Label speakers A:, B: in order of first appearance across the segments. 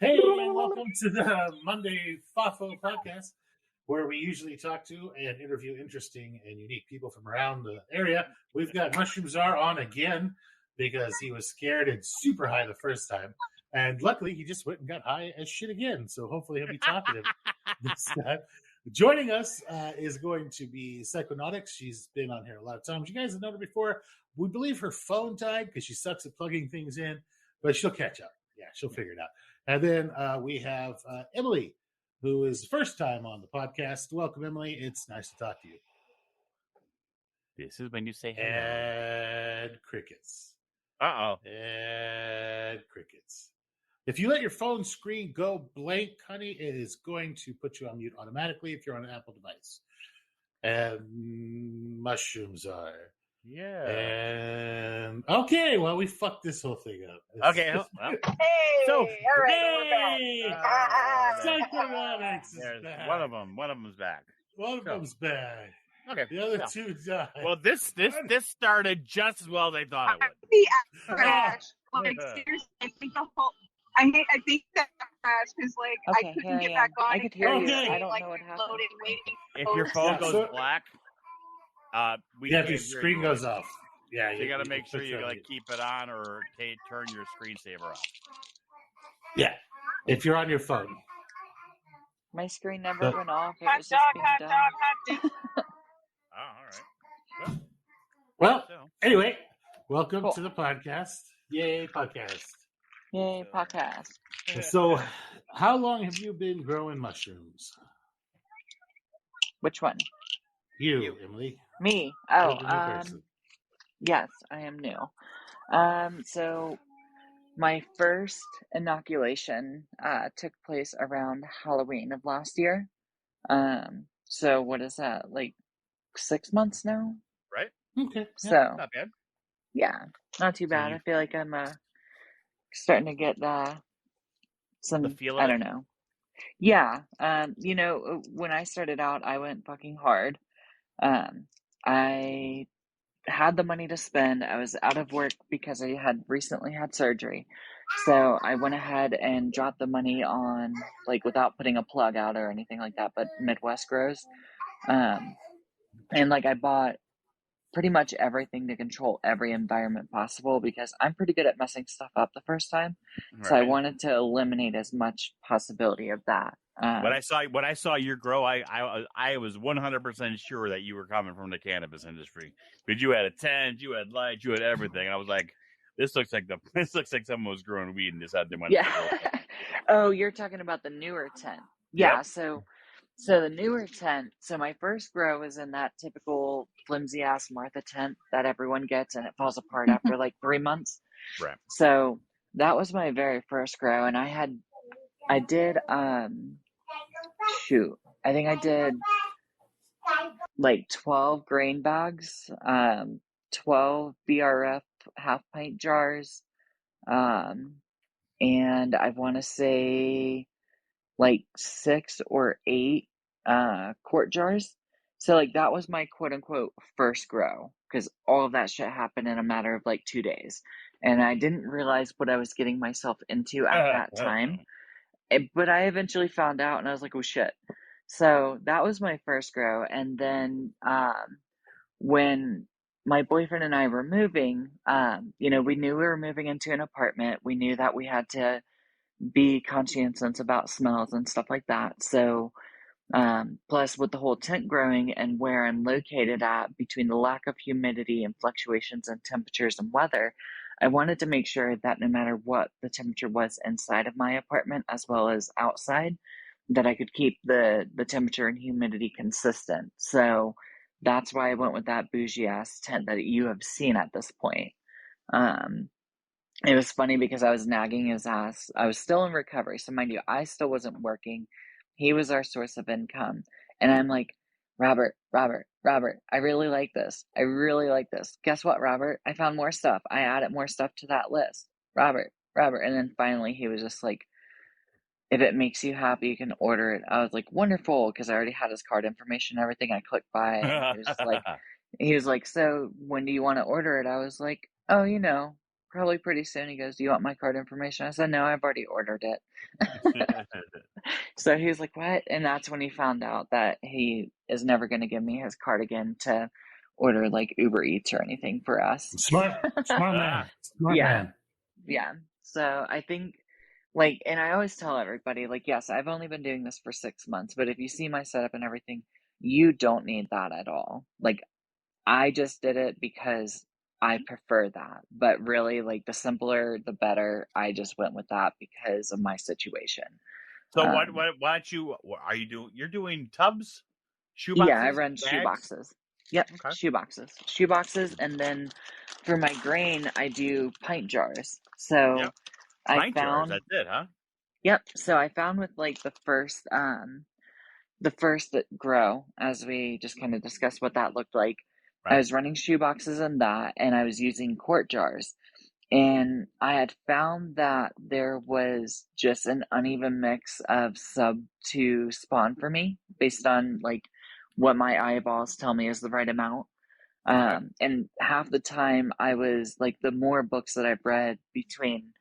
A: Hey, and welcome to the Monday FAFO podcast, where we usually talk to and interview interesting and unique people from around the area. We've got Mushroom Czar on again because he was scared and super high the first time. And luckily, he just went and got high as shit again. So hopefully, he'll be talkative this time. Joining us is going to be Psychonautics. She's been on here a lot of times. You guys have known her before. We believe her phone died because she sucks at plugging things in, but she'll catch up. Yeah, she'll figure it out. And then we have Emmuhley, who is the first time on the podcast. Welcome, Emmuhley. It's nice to talk to you.
B: This is when you say hello.
A: And crickets.
B: Uh-oh.
A: And crickets. If you let your phone screen go blank, honey, it is going to put you on mute automatically if you're on an Apple device. And mushrooms are.
B: Yeah.
A: And okay, well, we fucked this whole thing up.
B: Okay. Well,
C: Hey,
B: so,
C: all right,
A: hey!
C: we're back.
A: Psychonautics is
B: there's
A: back.
B: one of them's back.
A: One of them's back.
B: Okay.
A: The other
B: yeah.
A: two died.
B: Well, this started just as well as they thought it would.
C: The crash, like seriously, I think the whole. I think that crash because like I couldn't get back on.
D: I could hear you.
A: Okay.
D: I don't
C: like,
D: know what happened.
C: loading, waiting.
B: If your phone
A: Yeah,
B: goes
A: so-
B: black, we
A: Yeah,
B: can't
A: if your
B: hear
A: screen
B: you.
A: goes off. Yeah,
B: You got to make sure
A: put
B: you
A: that
B: like
A: in.
B: keep it on or turn your screensaver off.
A: Yeah, if you're on your phone.
D: My screen never went off. It
C: Hot
D: was
C: dog,
D: just being
C: hot
D: done.
C: dog, hot dog.
B: Oh, all right.
A: Well,
B: So,
A: anyway, welcome
D: Cool.
A: to the podcast. Yay, podcast.
D: Yay, podcast.
A: So, how long have you been growing mushrooms?
D: Which one?
A: You, Emmuhley.
D: Me.
A: You're
D: Oh,
A: the new person.
D: yes, I am new. So my first inoculation took place around Halloween of last year. So what is that? Like 6 months now?
B: right?
A: Okay. Yeah.
D: So
B: Not bad.
D: yeah, not too bad.
A: you-
D: I feel like I'm starting to get some.
B: The feel of
D: I
B: it?
D: don't know. Yeah. When I started out, I went fucking hard. I had the money to spend. I was out of work because I had recently had surgery. So I went ahead and dropped the money on, like, without putting a plug out or anything like that, but Midwest Grows. And like I bought pretty much everything to control every environment possible because I'm pretty good at messing stuff up the first time. So I
B: Right.
D: wanted to eliminate as much possibility of that.
B: When I saw your grow, I was 100% sure that you were coming from the cannabis industry. Because you had a tent, you had lights, you had everything. And I was like, this looks like someone was growing weed and decided they wanted to grow it.
D: Yeah. Oh, you're talking about the newer tent. Yeah,
B: Yep.
D: so the newer tent, so my first grow is in that typical flimsy ass Martha tent that everyone gets and it falls apart after like 3 months.
B: Right.
D: So that was my very first grow and I did I think I did like 12 grain bags, 12 BRF half pint jars, and I want to say like 6 or 8 quart jars. So like that was my quote unquote first grow because all of that shit happened in a matter of like 2 days. And I didn't realize what I was getting myself into at that time. But I eventually found out and I was like, oh shit. So that was my first grow. And then when my boyfriend and I were moving, we knew we were moving into an apartment. We knew that we had to be conscientious about smells and stuff like that. So plus with the whole tent growing and where I'm located at between the lack of humidity and fluctuations in temperatures and weather, I wanted to make sure that no matter what the temperature was inside of my apartment as well as outside, that I could keep the temperature and humidity consistent. So that's why I went with that bougie ass tent that you have seen at this point. It was funny because I was nagging his ass. I was still in recovery. So mind you, I still wasn't working. He was our source of income. And I'm like, Robert, I really like this. I really like this. Guess what, Robert? I found more stuff. I added more stuff to that list. Robert. And then finally he was just like, if it makes you happy, you can order it. I was like, wonderful, because I already had his card information and everything. I clicked buy. And he was like, so when do you want to order it? I was like, oh, probably pretty soon. He goes, do you want my card information? I said, no, I've already ordered it. So he was like, what? And that's when he found out that he is never going to give me his card again to order like Uber Eats or anything for us.
A: Smart man. Smart
D: Yeah.
A: man.
D: Yeah. So I think like, and I always tell everybody, like, yes, I've only been doing this for 6 months, but if you see my setup and everything, you don't need that at all. Like, I just did it because I prefer that. But really, like, the simpler, the better. I just went with that because of my situation.
B: So why don't you? What are you doing? You're doing tubs, shoe boxes.
D: Yeah, I run shoe boxes. Yep,
B: Okay.
D: shoe boxes, and then for my grain, I do pint jars. So
B: Yep.
D: I
B: Pint jars. That's it, huh?
D: Yep. So I found with like the first grow, as we just kind of discussed what that looked like.
B: Right.
D: I was running shoe boxes in that, and I was using quart jars. And I had found that there was just an uneven mix of sub to spawn for me based on like what my eyeballs tell me is the right amount. And half the time I was like, the more books that I've read between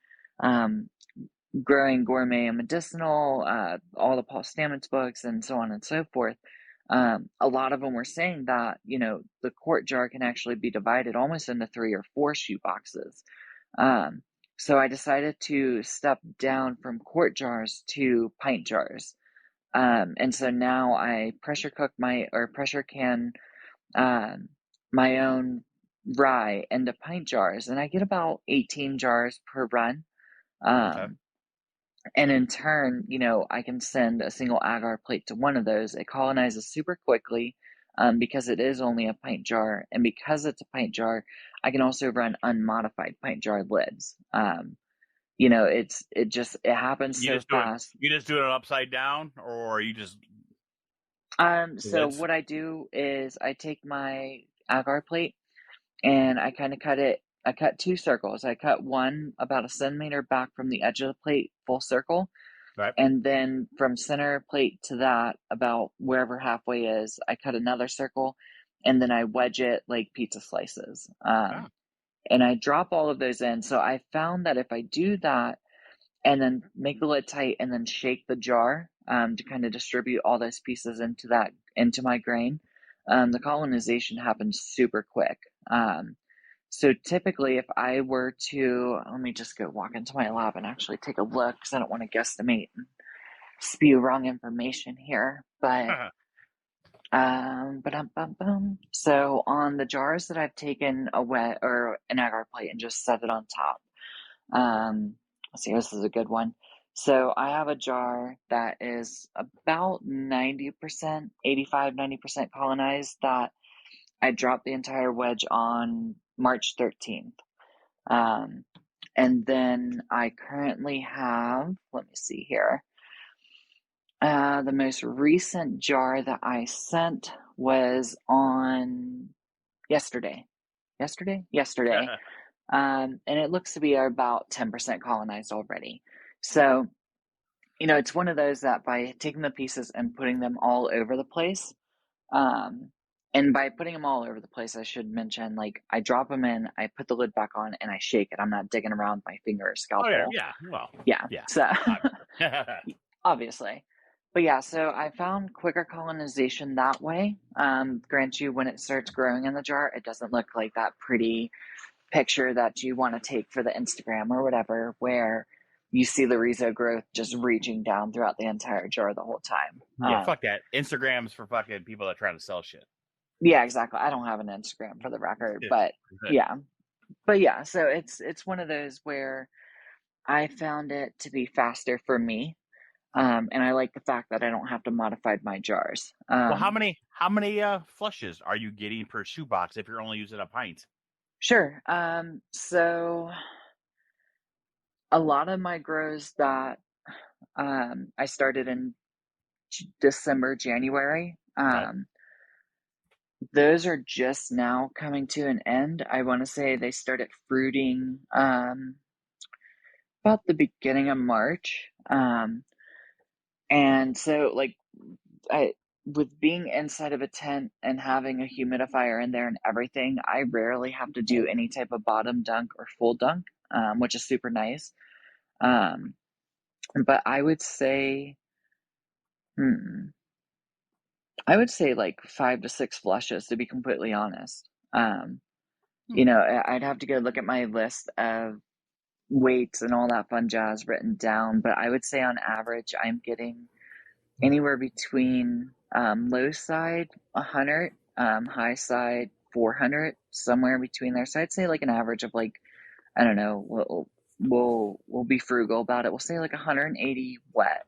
D: growing gourmet and medicinal, all the Paul Stamets books and so on and so forth, a lot of them were saying that, you know, the quart jar can actually be divided almost into 3 or 4 shoe boxes. So I decided to step down from quart jars to pint jars. And so now I pressure can my own rye into pint jars, and I get about 18 jars per run. And in turn, you know, I can send a single agar plate to one of those. It colonizes super quickly because it is only a pint jar. And because it's a pint jar, I can also run unmodified pint jar lids. You know, it happens so fast.
B: You just do it upside down, or you just...
D: So what I do is I take my agar plate and I kind of cut it. I cut 2 circles. I cut one about a centimeter back from the edge of the plate, full circle.
B: Right.
D: And then from center plate to that, about wherever halfway is, I cut another circle, and then I wedge it like pizza slices. And I drop all of those in. So I found that if I do that and then make the lid tight and then shake the jar to kind of distribute all those pieces into my grain, the colonization happens super quick. So typically, if I were to, let me just go walk into my lab and actually take a look because I don't want to guesstimate and spew wrong information here. But so on the jars that I've taken a wet or an agar plate and just set it on top. Let's see, this is a good one. So I have a jar that is about 90%, 85-90% colonized that I dropped the entire wedge on March 13th. And then I currently have, let me see here. The most recent jar that I sent was on yesterday. And it looks to be about 10% colonized already. So, you know, it's one of those that by taking the pieces and putting them all over the place, and by putting them all over the place, I should mention, like, I drop them in, I put the lid back on, and I shake it. I'm not digging around with my finger or scalpel.
B: Oh, yeah. Well,
D: yeah. So, obviously. But yeah, so I found quicker colonization that way. Grant you, when it starts growing in the jar, it doesn't look like that pretty picture that you want to take for the Instagram or whatever, where you see the rhizo growth just reaching down throughout the entire jar the whole time.
B: Yeah, fuck that. Instagram's for fucking people that are trying to sell shit.
D: Yeah, exactly. I don't have an Instagram for the record, but yeah. But yeah, so it's one of those where I found it to be faster for me. And I like the fact that I don't have to modify my jars.
B: Well, how many flushes are you getting per shoebox if you're only using a pint?
D: Sure. So a lot of my grows that I started in December, January, those are just now coming to an end. I want to say they started fruiting about the beginning of March. And so, like, with being inside of a tent and having a humidifier in there and everything, I rarely have to do any type of bottom dunk or full dunk. which is super nice. But I would say, like 5 to 6 flushes, to be completely honest. I'd have to go look at my list of weights and all that fun jazz written down, but I would say on average, I'm getting anywhere between low side 100, high side 400, somewhere in between there. So I'd say like an average of like, I don't know, we'll be frugal about it. We'll say like 180 wet,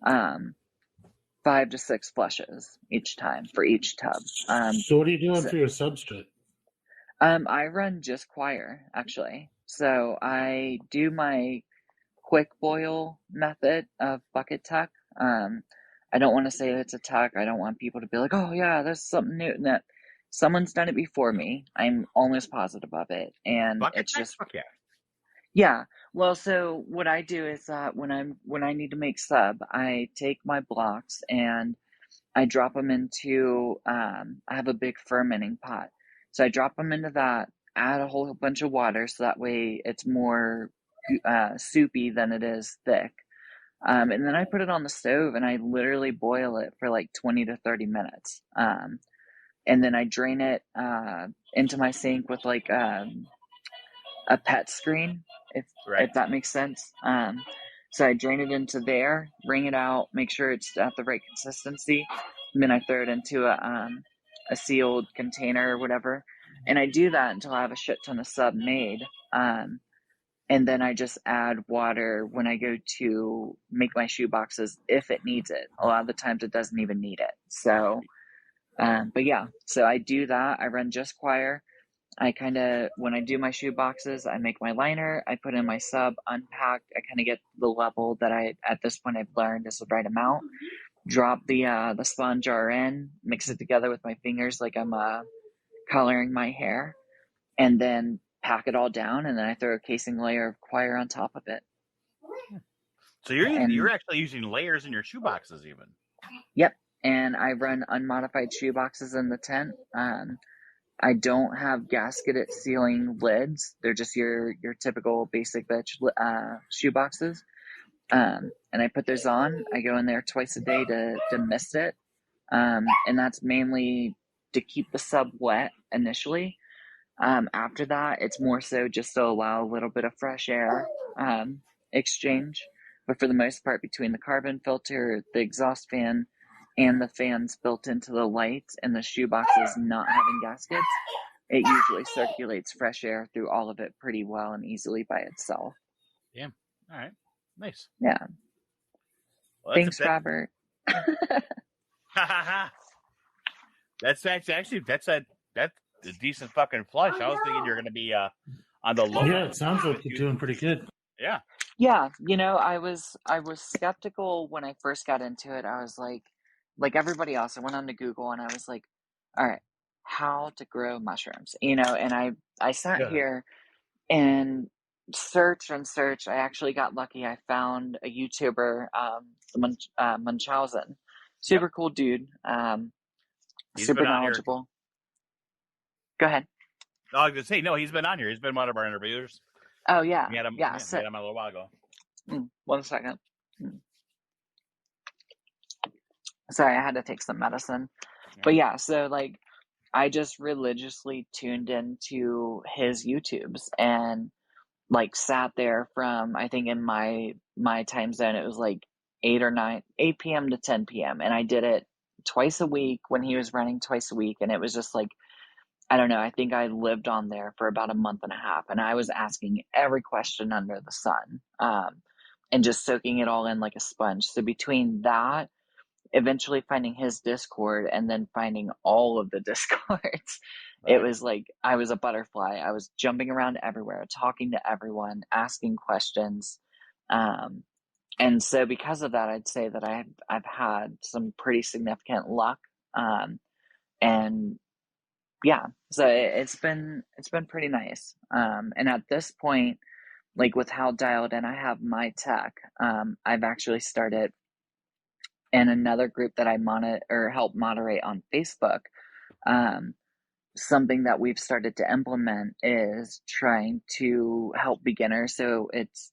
D: 5 to 6 flushes each time for each tub.
A: So what are you doing for your substrate?
D: I run just Choir, actually. So I do my quick boil method of bucket tuck. I don't want to say it's a tuck. I don't want people to be like, oh yeah, there's something new. That someone's done it before me. I'm almost positive of it. And
B: Bucket
D: it's
B: tuck?
D: just,
B: Fuck yeah.
D: yeah. Well, so what I do is when I need to make sub, I take my blocks and I drop them into, I have a big fermenting pot. So I drop them into that, add a whole bunch of water so that way it's more soupy than it is thick. And then I put it on the stove and I literally boil it for like 20 to 30 minutes. And then I drain it into my sink with like a pet screen, if that makes sense. So I drain it into there, wring it out, make sure it's at the right consistency, and then I throw it into a sealed container or whatever. And I do that until I have a shit ton of sub made. And then I just add water when I go to make my shoe boxes if it needs it. A lot of the times it doesn't even need it. So, but yeah, so I do that. I run just Choir. When I do my shoe boxes, I make my liner, I put in my sub, unpack, I kind of get the level that at this point I've learned is the right amount, drop the sponge jar in, mix it together with my fingers like I'm coloring my hair, and then pack it all down, and then I throw a casing layer of Choir on top of it.
B: So you're actually using layers in your shoe boxes even.
D: Yep, and I run unmodified shoe boxes in the tent. I don't have gasketed sealing lids. They're just your typical basic bitch shoe boxes. And I put those on. I go in there twice a day to mist it. And that's mainly to keep the sub wet initially. After that, it's more so just to allow a little bit of fresh air exchange. But for the most part, between the carbon filter, the exhaust fan, and the fans built into the lights and the shoe boxes not having gaskets, it usually circulates fresh air through all of it pretty well and easily by itself.
B: Yeah. All right. Nice.
D: Yeah.
B: Well,
D: thanks, Robert.
B: That's a decent fucking flush. I was thinking you're going to be on the low.
A: Yeah, it sounds like you're doing pretty good.
B: Yeah.
D: Yeah, I was skeptical when I first got into it. I was like everybody else, I went on to Google and I was like, all right, how to grow mushrooms, and I sat here and search. I actually got lucky. I found a YouTuber, Munchausen, super cool dude, super knowledgeable. Go ahead.
B: I was gonna say no. He's been on here. He's been one of our interviewers.
D: Oh yeah,
B: we had him a little while ago.
D: 1 second. Sorry, I had to take some medicine. Yeah. But yeah, so like I just religiously tuned into his YouTubes and like sat there from, I think in my time zone it was like 8 p.m. to 10 p.m. and I did it twice a week when he was running twice a week, and it was just like, I don't know, I think I lived on there for about a month and a half, and I was asking every question under the sun, and just soaking it all in like a sponge. So between that, eventually finding his Discord, and then finding all of the Discords, it was like I was a butterfly. I was jumping around everywhere, talking to everyone, asking questions. And so because of that, I'd say that I've had some pretty significant luck. And yeah, so it's been pretty nice. And at this point, like with how dialed in I have my tech, I've actually started in another group that I help moderate on Facebook. something that we've started to implement is trying to help beginners. So it's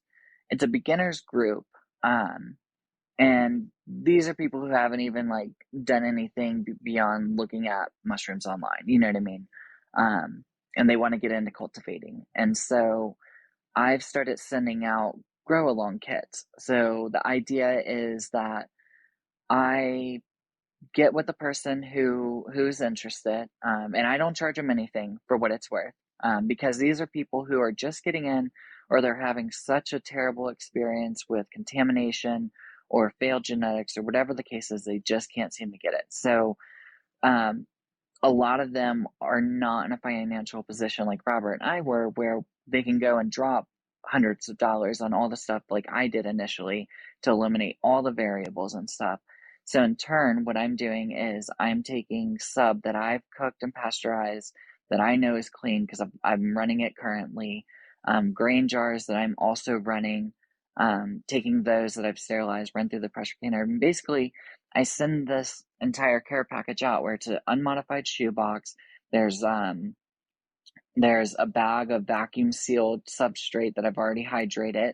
D: a beginners group. And these are people who haven't even like done anything beyond looking at mushrooms online. You know what I mean? And they want to get into cultivating. And so I've started sending out grow along kits. So the idea is that I get with the person who's interested, and I don't charge them anything for what it's worth, because these are people who are just getting in, or they're having such a terrible experience with contamination or failed genetics or whatever the case is, they just can't seem to get it. So a lot of them are not in a financial position like Robert and I were, where they can go and drop hundreds of dollars on all the stuff like I did initially to eliminate all the variables and stuff. So in turn, what I'm doing is I'm taking sub that I've cooked and pasteurized that I know is clean because I'm running it currently, grain jars that I'm also running, taking those that I've sterilized, run through the pressure canner, and basically I send this entire care package out where it's an unmodified shoebox. There's a bag of vacuum sealed substrate that I've already hydrated.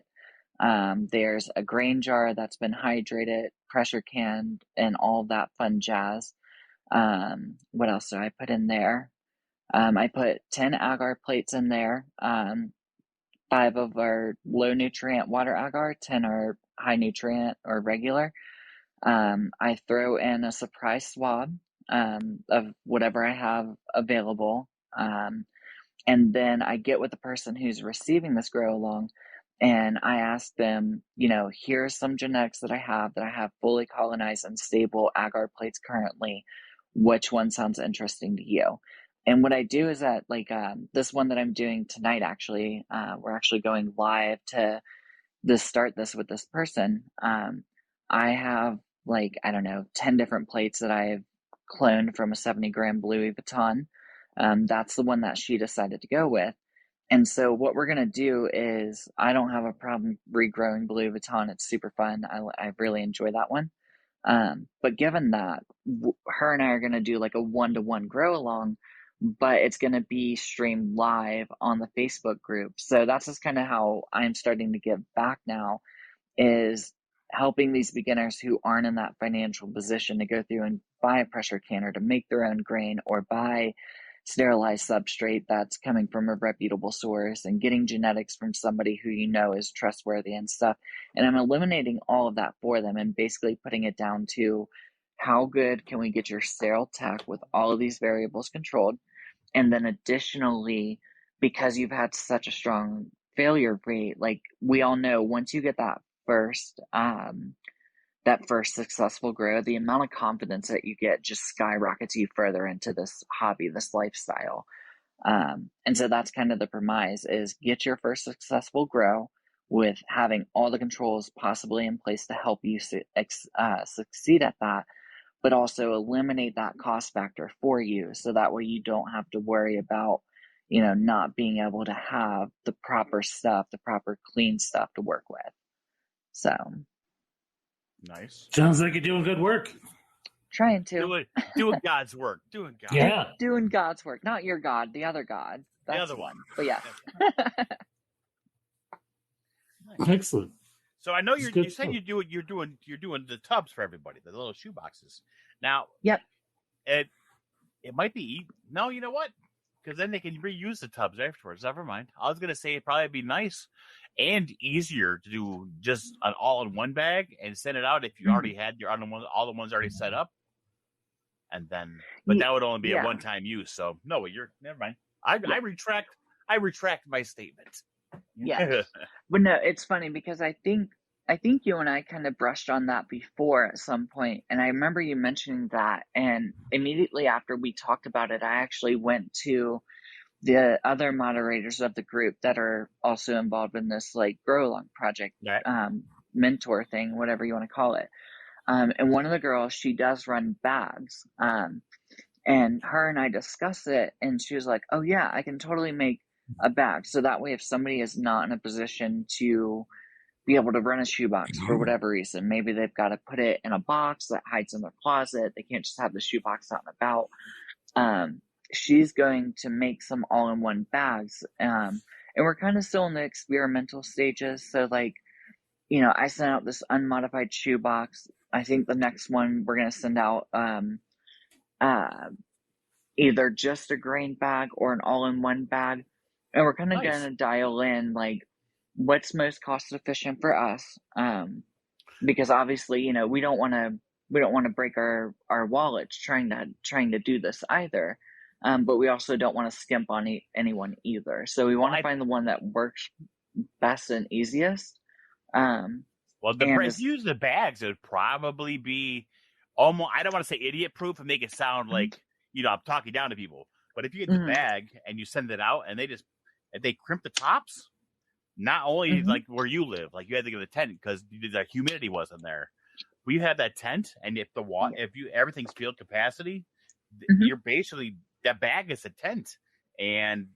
D: There's a grain jar that's been hydrated, pressure canned, and all that fun jazz. What else did I put in there? I put 10 agar plates in there. 5 of our low nutrient water agar, 10 are high nutrient or regular. I throw in a surprise swab of whatever I have available. And then I get with the person who's receiving this grow along and I ask them, here's some genetics that I have fully colonized and stable agar plates currently. Which one sounds interesting to you? And what I do is that, this one that I'm doing tonight, actually, we're actually going live to start this with this person. I have 10 different plates that I've cloned from a 70-gram Louis Vuitton. That's the one that she decided to go with. And so what we're going to do is, I don't have a problem regrowing Louis Vuitton. It's super fun. I really enjoy that one. But given that, her and I are going to do like a 1-to-1 grow along, but it's going to be streamed live on the Facebook group. So that's just kind of how I'm starting to give back now, is helping these beginners who aren't in that financial position to go through and buy a pressure canner to make their own grain, or buy sterilized substrate that's coming from a reputable source, and getting genetics from somebody who is trustworthy and stuff. And I'm eliminating all of that for them and basically putting it down to, how good can we get your sterile tech with all of these variables controlled? And then additionally, because you've had such a strong failure rate, like we all know, once you get that first successful grow, the amount of confidence that you get just skyrockets you further into this hobby, this lifestyle. And so that's kind of the premise, is get your first successful grow with having all the controls possibly in place to help you succeed at that, but also eliminate that cost factor for you. So that way you don't have to worry about, not being able to have the proper stuff, the proper clean stuff to work with. So.
B: Nice.
A: Sounds like you're doing good work.
D: Trying to.
B: Doing God's work.
A: Yeah.
D: Doing God's work. Not your God, the other God. That's
B: the other one.
D: But yeah.
A: Excellent.
B: So I know you said you're doing the tubs for everybody, the little shoe boxes. Now,
D: yep.
B: It might be no, you know what? Because then they can reuse the tubs afterwards. Never mind. I was gonna say it'd probably be nice and easier to do just an all-in-one bag and send it out if you already had all the ones already set up. And then, but that would only be a one-time use. So no, never mind. I retract my statement.
D: Yeah. But no, it's funny because I think you and I kind of brushed on that before at some point, and I remember you mentioning that, and immediately after we talked about it, I actually went to the other moderators of the group that are also involved in this grow along project, mentor thing, whatever you want to call it. And one of the girls, she does run bags, and her and I discussed it, and she was like, oh yeah, I can totally make a bag. So that way, if somebody is not in a position to be able to run a shoebox for whatever reason, maybe they've got to put it in a box that hides in their closet, they can't just have the shoebox out and about. she's going to make some all-in-one bags. And we're kind of still in the experimental stages. So like, I sent out this unmodified shoebox. I think the next one we're going to send out either just a grain bag or an all-in-one bag. And we're kind of
A: Nice.
D: going to dial in like what's most cost efficient for us. Because obviously, we don't want to break our wallets trying to do this either. But we also don't want to skimp on anyone either. So we want to find the one that works best and easiest.
B: Well, if you use the bags, it would probably be almost, I don't want to say idiot proof and make it sound like, I'm talking down to people. But if you get the bag and you send it out and they crimp the tops, not only like where you live, like you had to get a tent because the humidity wasn't there. We had that tent, and if everything's field capacity, you're basically, that bag is a tent, and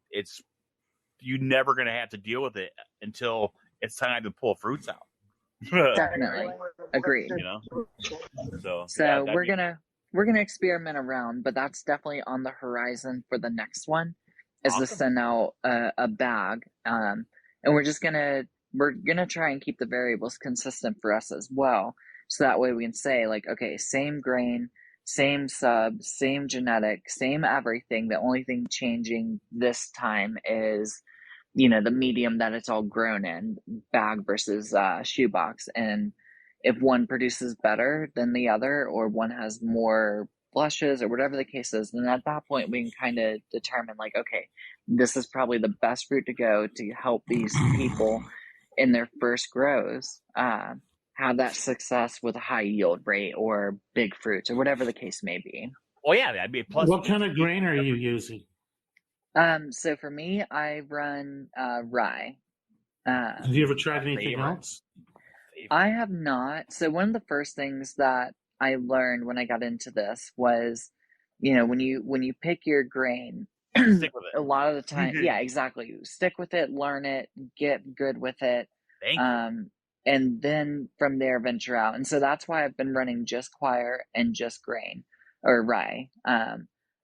B: you're never going to have to deal with it until it's time to pull fruits out.
D: Definitely agreed.
B: So
D: we're gonna experiment around, but that's definitely on the horizon for the next one, is to send out a bag, and we're gonna try and keep the variables consistent for us as well, so that way we can say like, okay, same grain, same sub, same genetic, same everything. The only thing changing this time is the medium that it's all grown in, bag versus shoebox. And if one produces better than the other, or one has more blushes or whatever the case is, then at that point we can kind of determine like, okay, this is probably the best route to go to help these people in their first grows have that success with a high yield rate or big fruits or whatever the case may be.
B: Well, yeah, that'd be a plus.
A: What kind of grain are you using?
D: So for me, I run rye.
A: Have you ever tried anything else?
D: I have not. So one of the first things that I learned when I got into this was, when you pick your grain,
B: stick with it.
D: A lot of the time, yeah, exactly. Stick with it, learn it, get good with it.
B: Thank you.
D: And then from there venture out. And so that's why I've been running just Choir and just grain or rye.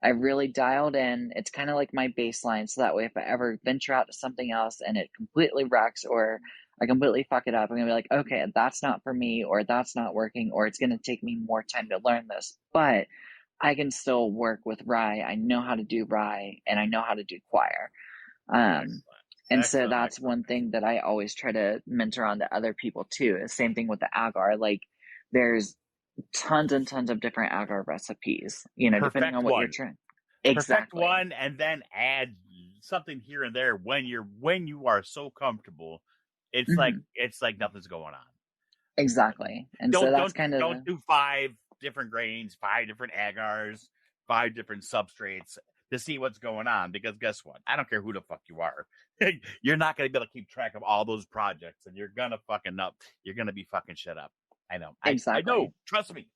D: I really dialed in. It's kind of like my baseline. So that way, if I ever venture out to something else and it completely wrecks or I completely fuck it up, I'm going to be like, okay, that's not for me, or that's not working, or it's going to take me more time to learn this. But I can still work with rye. I know how to do rye and I know how to do Choir. And so that's one thing that I always try to mentor on to other people too. The same thing with the agar. Like there's tons and tons of different agar recipes, depending on what you're trying.
B: Perfect one, and then add something here and there when you are so comfortable. It's like nothing's going on.
D: Exactly. And so that's
B: don't do 5 different grains, 5 different agars, 5 different substrates to see what's going on, because guess what? I don't care who the fuck you are. You're not going to be able to keep track of all those projects, and you're going to fucking up. You're going to be fucking shit up. I know.
D: Exactly.
B: I know. Trust me.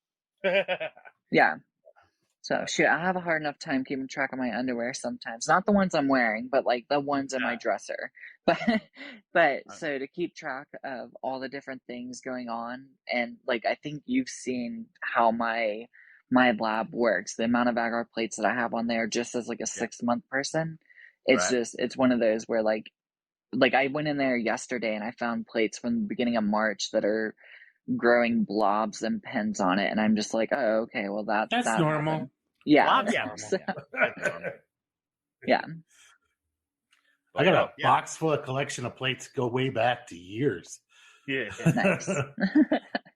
D: Yeah. So shit, I have a hard enough time keeping track of my underwear sometimes. Not the ones I'm wearing, but like the ones in my dresser. But so to keep track of all the different things going on, and like I think you've seen how my lab works. The amount of agar plates that I have on there, just as like a 6-month person, it's one of those where like I went in there yesterday and I found plates from the beginning of March that are growing blobs and pins on it, and I'm just like, oh, okay, well that's
A: normal.
D: Happened. Yeah.
B: Blobs, yeah.
D: So, yeah.
A: I got a box full of collection of plates go way back to years.
B: Yeah.
D: Nice.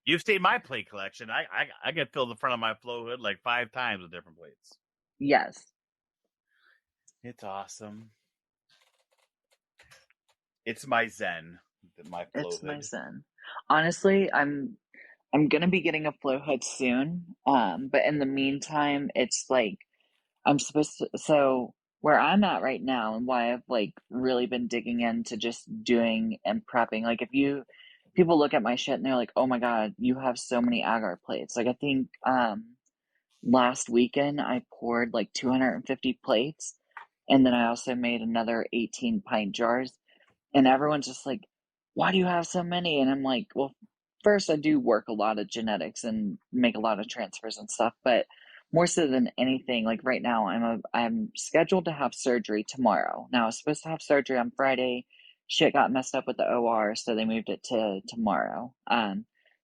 B: You've seen my plate collection. I get filled the front of my flow hood like 5 times with different plates.
D: Yes.
B: It's awesome. It's my zen. My flow
D: It's
B: hood.
D: my zen. Honestly, I'm gonna be getting a flow hood soon. But in the meantime, it's like I'm supposed to. So where I'm at right now, and why I've like really been digging into just doing and prepping. Like if people look at my shit and they're like, "Oh my god, you have so many agar plates." Like I think last weekend I poured like 250 plates, and then I also made another 18 pint jars, and everyone's just like, why do you have so many? And I'm like, well, first I do work a lot of genetics and make a lot of transfers and stuff, but more so than anything, like right now, I'm scheduled to have surgery tomorrow. Now I was supposed to have surgery on Friday. Shit got messed up with the OR, so they moved it to tomorrow.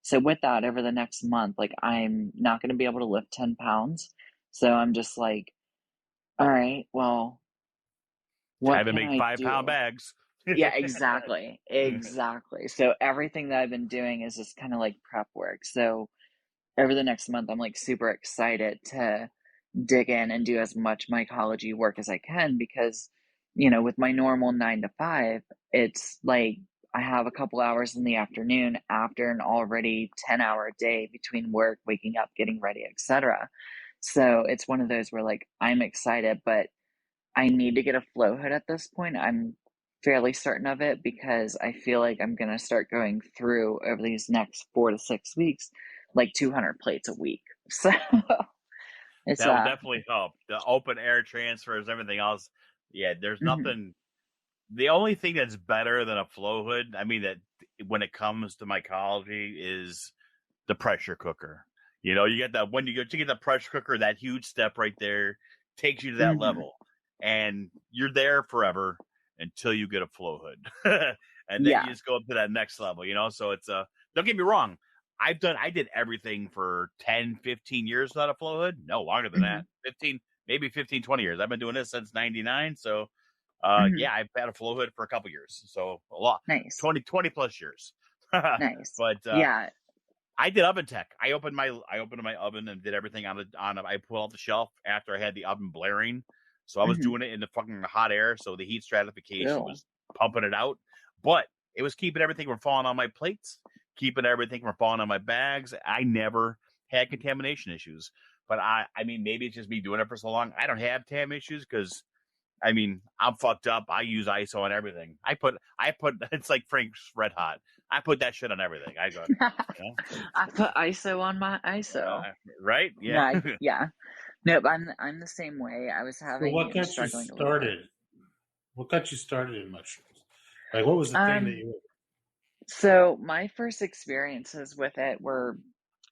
D: So with that, over the next month, like I'm not going to be able to lift 10 pounds. So I'm just like, all right, well, what
B: Time to
D: can
B: make
D: I
B: 5-pound
D: do?
B: bags.
D: Yeah, exactly. Exactly. So everything that I've been doing is just kind of like prep work. So over the next month, I'm like super excited to dig in and do as much mycology work as I can because, with my normal 9 to 5, it's like I have a couple hours in the afternoon after an already 10-hour day between work, waking up, getting ready, etc. So it's one of those where like I'm excited, but I need to get a flow hood at this point. I'm fairly certain of it because I feel like I'm going to start going through over these next 4 to 6 weeks, like 200 plates a week. So it's,
B: That will definitely help. The open air transfers, everything else. Yeah, there's
D: mhm.
B: nothing. The only thing that's better than a flow hood, I mean, that when it comes to mycology, is the pressure cooker. You get that when you get the pressure cooker, that huge step right there takes you to that
D: Mhm.
B: level, and you're there forever until you get a flow hood, and then you
D: Yeah.
B: just go up to that next level. So it's don't get me wrong. I did everything for 10, 15 years without a flow hood. No, longer than
D: Mhm.
B: that. 15, maybe 15, 20 years. I've been doing this since 99. So,
D: Mhm.
B: yeah, I've had a flow hood for a couple years. So a lot,
D: Nice.
B: 20 plus years.
D: Nice.
B: But,
D: Yeah.
B: I did oven tech. I opened my oven and did everything I pulled off the shelf after I had the oven blaring. So I was
D: Mhm.
B: doing it in the fucking hot air. So the heat stratification
D: Ew.
B: was pumping it out, but it was keeping everything from falling on my plates, keeping everything from falling on my bags. I never had contamination issues, but I mean, maybe it's just me doing it for so long. I don't have TAM issues because I'm fucked up. I use ISO on everything. I put it's like Frank's Red Hot. I put that shit on everything. I go,
D: I put ISO on my ISO.
B: right?
D: No,
B: Yeah.
D: yeah. Nope, I'm the same way. I was
A: So
D: having
A: what
D: and
A: got you
D: struggling a little bit.
A: started? What got you started in mushrooms? Like, what was the thing that
D: Um,
A: you?
D: so my first experiences with it were,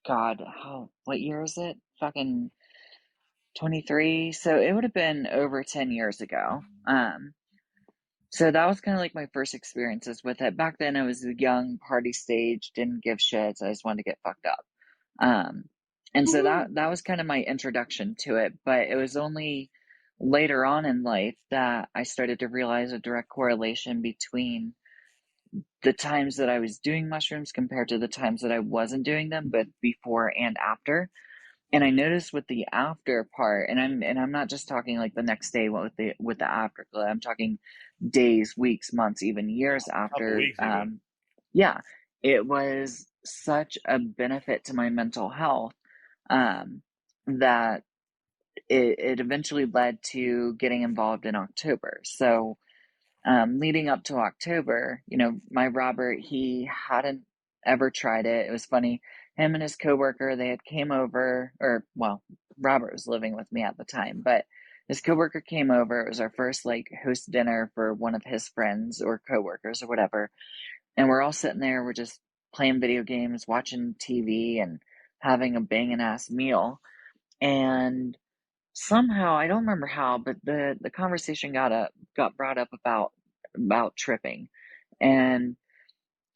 D: God, what year is it? Fucking 23. So it would have been over 10 years ago. So that was kind of like my first experiences with it. Back then I was a young party stage, didn't give shits. I just wanted to get fucked up. Um, and so that was kind of my introduction to it, but it was only later on in life that I started to realize a direct correlation between the times that I was doing mushrooms compared to the times that I wasn't doing them, but before and after. And I noticed with the after part, and I'm not just talking like the next day with the afterglow. I'm talking days, weeks, months, even years
B: Couple
D: after.
B: weeks even.
D: Yeah, it was such a benefit to my mental health that it eventually led to getting involved in October. So leading up to October, my Robert, he hadn't ever tried it. It was funny. Him and his coworker, they had came over, or well, Robert was living with me at the time, but his coworker came over. It was our first like host dinner for one of his friends or coworkers or whatever. And we're all sitting there, we're just playing video games, watching TV and having a banging ass meal. And somehow, I don't remember how, but the conversation got brought up about tripping. And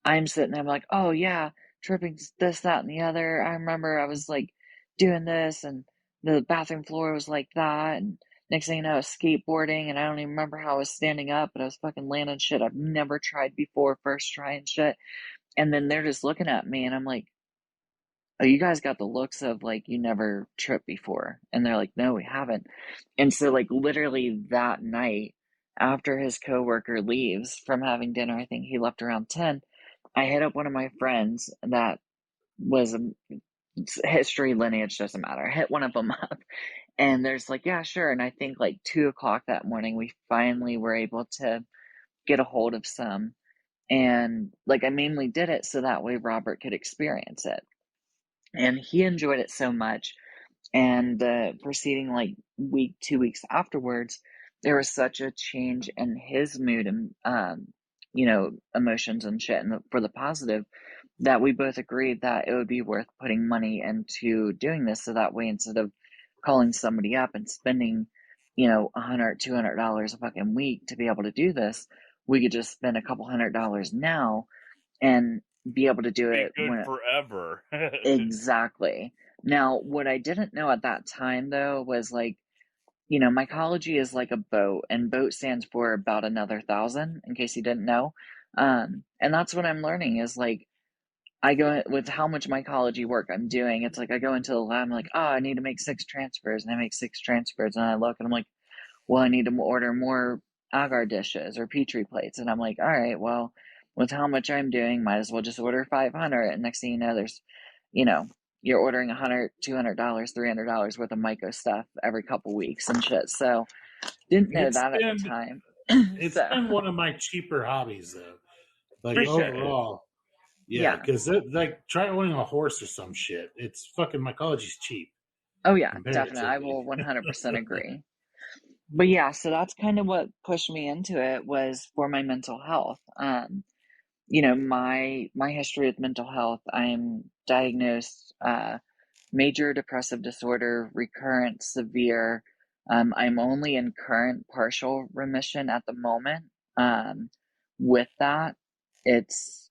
D: I'm sitting there, I'm like, oh yeah, tripping's this, that, and the other. I remember I was like doing this and the bathroom floor was like that, and next thing you know, I was skateboarding and I don't even remember how I was standing up, but I was fucking landing shit I've never tried before, first try and shit. And then they're just looking at me and I'm like, oh, you guys got the looks of like you never tripped before. And they're like, no, we haven't. And so like literally that night after his coworker leaves from having dinner, I think he left around 10, I hit up one of my friends that was a history lineage, doesn't matter. I hit one of them up and there's like, yeah, sure. And I think like 2 o'clock that morning, we finally were able to get a hold of some. And like I mainly did it so that way Robert could experience it. And he enjoyed it so much. And the preceding like week, 2 weeks afterwards, there was such a change in his mood and emotions and shit, and for the positive, that we both agreed that it would be worth putting money into doing this. So that way, instead of calling somebody up and spending, $100, $200 a fucking week to be able to do this. We could just spend a couple $100 now and be able to do
B: Be
D: it
B: good
D: when
B: forever.
D: exactly. Now, what I didn't know at that time though was like, mycology is like a boat, and boat stands for about another 1,000, in case you didn't know. And that's what I'm learning is like, I go with how much mycology work I'm doing. It's like I go into the lab, I'm like, oh, I need to make 6 transfers, and I make 6 transfers, and I look and I'm like, well, I need to order more agar dishes or petri plates, and I'm like, all right, well, with how much I'm doing, might as well just order 500. And next thing you know, there's, you know, you're ordering $100, $200, $300 worth of myco stuff every couple weeks and shit. So didn't know
A: It's
D: that at the
A: been
D: time.
A: it's
D: So
A: been one of my cheaper hobbies though. Like
D: for sure,
A: overall, yeah,
D: yeah.
A: because like try owning a horse or some shit. It's fucking mycology's cheap
D: Oh yeah, definitely. I
A: comparatively.
D: will 100% agree. But yeah, so that's kind of what pushed me into it was for my mental health. My history with mental health, I'm diagnosed major depressive disorder, recurrent, severe. I'm only in current partial remission at the moment. With that, it's,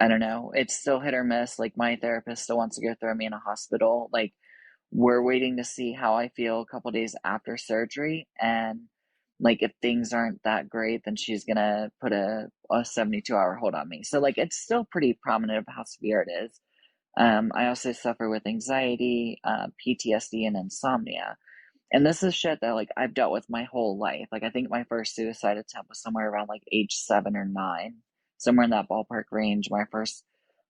D: I don't know, it's still hit or miss. Like my therapist still wants to go throw me in a hospital. Like we're waiting to see how I feel a couple days after surgery. And like if things aren't that great, then she's gonna put a 72-hour hold on me. So like it's still pretty prominent of how severe it is. I also suffer with anxiety, PTSD, and insomnia. And this is shit that like I've dealt with my whole life. Like I think my first suicide attempt was somewhere around like age 7 or 9, somewhere in that ballpark range. My first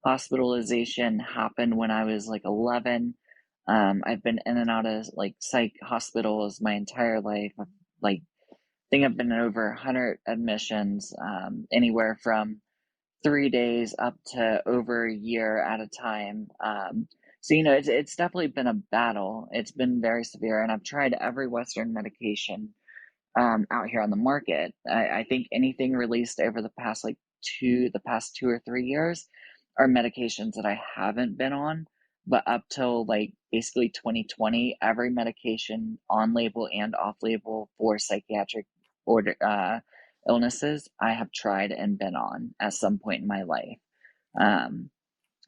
D: hospitalization happened when I was like 11. I've been in and out of like psych hospitals my entire life. Like, I think I've been in over 100 admissions, anywhere from 3 days up to over a year at a time. So it's definitely been a battle. It's been very severe, and I've tried every Western medication out here on the market. I think anything released over the past 2 or 3 years are medications that I haven't been on. But up till like basically 2020, every medication on label and off label for psychiatric order illnesses I have tried and been on at some point in my life.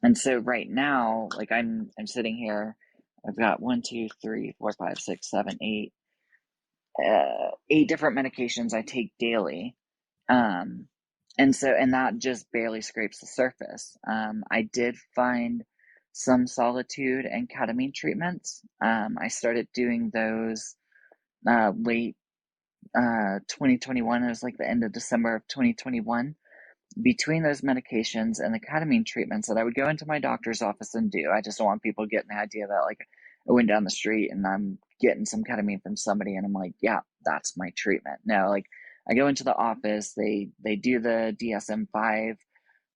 D: And so right now, like I'm sitting here, I've got 1, 2, 3, 4, 5, 6, 7, 8, 8 different medications I take daily. And that just barely scrapes the surface. I did find some solitude and ketamine treatments. I started doing those late 2021. It was like the end of December of 2021. Between those medications and the ketamine treatments that I would go into my doctor's office and do, I just don't want people getting the idea that like I went down the street and I'm getting some ketamine from somebody and I'm like, yeah, that's my treatment. No, like I go into the office, they do the DSM-5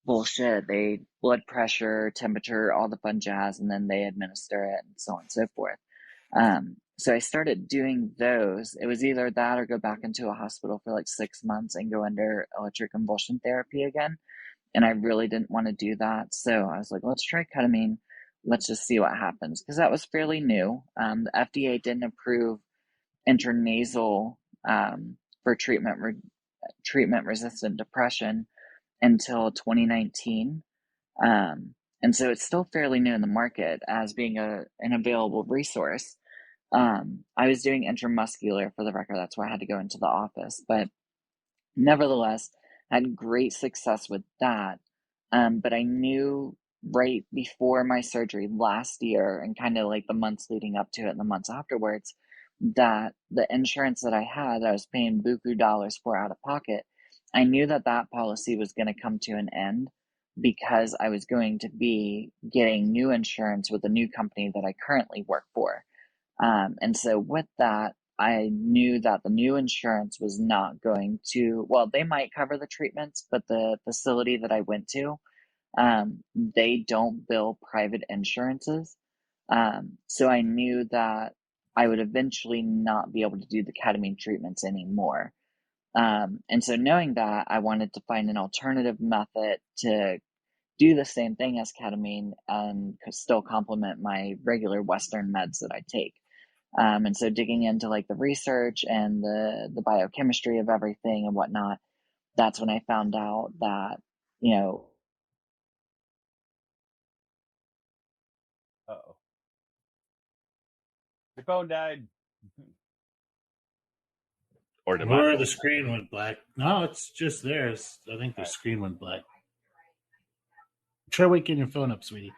D: bullshit, they blood pressure, temperature, all the fun jazz, and then they administer it and so on and so forth. So I started doing those. It was either that or go back into a hospital for like 6 months and go under electric convulsion therapy again. And I really didn't want to do that. So I was like, let's try ketamine. Let's just see what happens. Because that was fairly new. The FDA didn't approve intranasal for treatment resistant depression until 2019. And so it's still fairly new in the market as being an available resource. I was doing intramuscular for the record. That's why I had to go into the office. But nevertheless, I had great success with that. But I knew right before my surgery last year and kind of like the months leading up to it and the months afterwards that the insurance that I had, I was paying buku dollars for out of pocket. I knew that that policy was going to come to an end because I was going to be getting new insurance with a new company that I currently work for. And so with that, I knew that the new insurance was not going to, well, they might cover the treatments, but the facility that I went to, they don't bill private insurances. So I knew that I would eventually not be able to do the ketamine treatments anymore. And so knowing that, I wanted to find an alternative method to do the same thing as ketamine and still complement my regular Western meds that I take. And so digging into like the research and the biochemistry of everything and whatnot, that's when I found out that, you know,
B: Uh-oh. Your phone died. Or did
A: Or
B: mine?
A: the screen went black. No, it's just theirs. I think the
B: Right.
A: screen went black. Try waking your phone up, sweetie.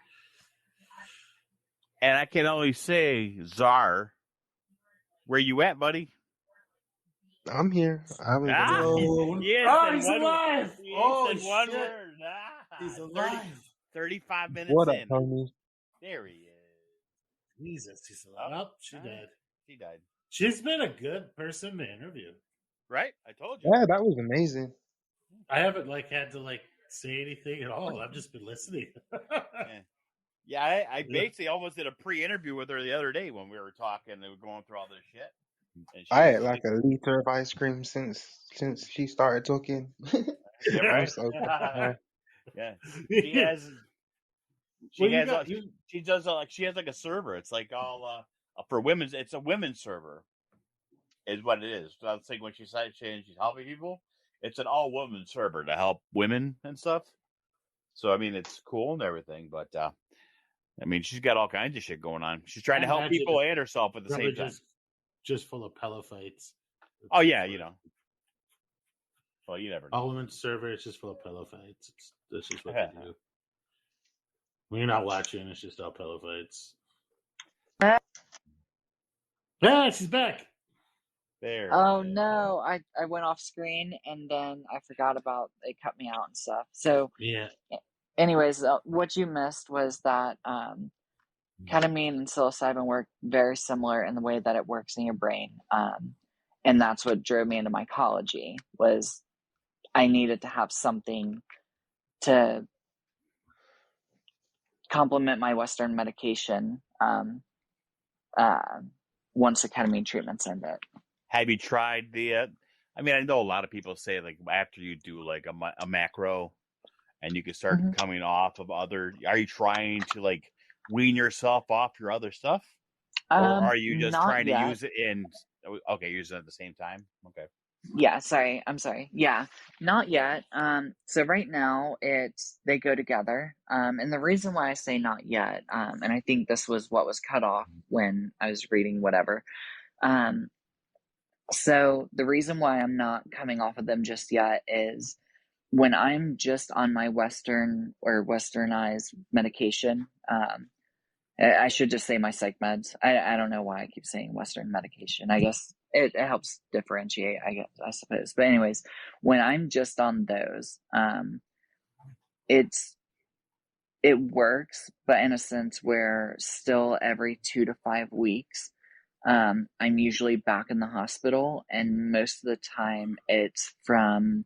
B: And I can only say, Czar, where you at, buddy?
E: I'm here. I haven't been
B: Ah,
E: on here.
A: He's alive!
B: Oh,
A: Shit!
B: word. Ah,
A: He's alive.
B: 35 minutes
E: What up,
B: in.
E: Tony?
B: There he is.
A: Jesus, he's alive. Oh, she died.
B: She died.
A: She's been a good person to interview.
B: Right? I told you.
E: Yeah, that was amazing.
A: I haven't had to say anything at all. I've just been listening.
B: Yeah, I basically almost did a pre-interview with her the other day when we were talking and we were going through all this shit. And
E: I had like a liter of ice cream since she started talking.
B: Yeah,
E: I'm
B: right.
E: so proud.
B: Yeah, she has. She does she has like a server. It's like all for women's. It's a women's server, is what it is. So I was thinking when she's helping people, it's an all woman server to help women and stuff. So I mean, it's cool and everything, but I mean, she's got all kinds of shit going on. She's trying to help people and herself at the same time.
A: Just full of pillow fights.
B: Oh yeah, you know. Well, you never know.
A: All women's server. It's just full of pillow fights. That's just what they do. When you're not watching, it's just all pillow fights. Yeah, she's back.
B: There.
D: Oh no, I went off screen and then I forgot about they cut me out and stuff. So
A: yeah.
D: Anyways, what you missed was that ketamine and psilocybin work very similar in the way that it works in your brain. And that's what drove me into mycology was I needed to have something to complement my Western medication once the ketamine treatment's ended.
B: Have you tried the? I mean, I know a lot of people say after you do a macro, and you can start coming off of other. Are you trying to wean yourself off your other stuff, or are you just trying to use it in? Okay, use it at the same time. Okay.
D: Yeah, I'm sorry. Yeah, not yet. So right now they go together. And the reason why I say not yet, and I think this was what was cut off when I was reading whatever. So the reason why I'm not coming off of them just yet is when I'm just on my Western or Westernized medication, I should just say my psych meds. I don't know why I keep saying Western medication. I guess it helps differentiate, I suppose. But anyways, when I'm just on those, it works, but in a sense where still every 2 to 5 weeks, I'm usually back in the hospital, and most of the time it's from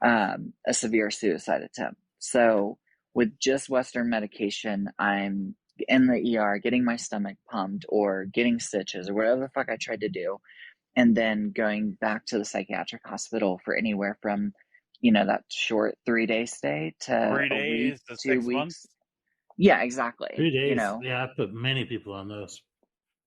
D: a severe suicide attempt. So with just Western medication, I'm in the ER getting my stomach pumped or getting stitches or whatever the fuck I tried to do, and then going back to the psychiatric hospital for anywhere from that short 3-day stay to
B: 3 days to
D: 2
B: 6
D: weeks.
B: months.
D: Yeah, exactly.
A: 3 days. Yeah, I put many people on those.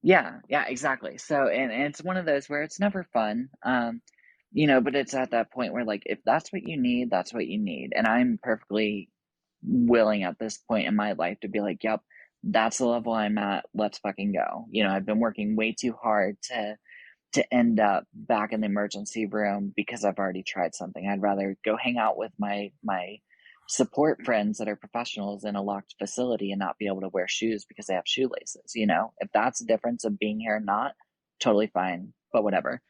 D: Yeah, exactly. So, and it's one of those where it's never fun, but it's at that point where if that's what you need, that's what you need. And I'm perfectly willing at this point in my life to be yep, that's the level I'm at. Let's fucking go. I've been working way too hard to end up back in the emergency room because I've already tried something. I'd rather go hang out with my support friends that are professionals in a locked facility and not be able to wear shoes because they have shoelaces. If that's the difference of being here or not, totally fine, but whatever.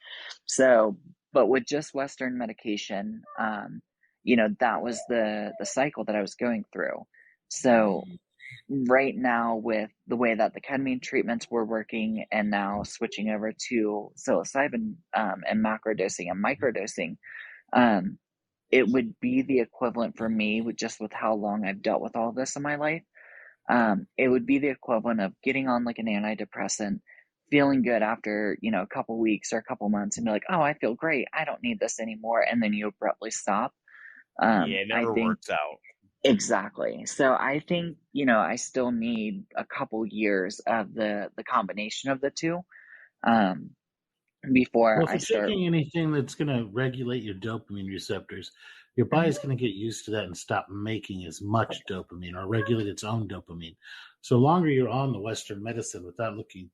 D: So, but with just Western medication, that was the cycle that I was going through. So right now with the way that the ketamine treatments were working and now switching over to psilocybin and macrodosing and microdosing, it would be the equivalent for me with how long I've dealt with all this in my life. It would be the equivalent of getting on an antidepressant, feeling good after, a couple weeks or a couple months and be like, oh, I feel great. I don't need this anymore. And then you abruptly stop.
B: It never works out.
D: Exactly. So I think, I still need a couple years of the combination of the two. um, before
A: Well, if
D: I
A: you're
D: start.
A: taking anything that's going to regulate your dopamine receptors, your body's going to get used to that and stop making as much dopamine or regulate its own dopamine. So longer you're on the Western medicine without looking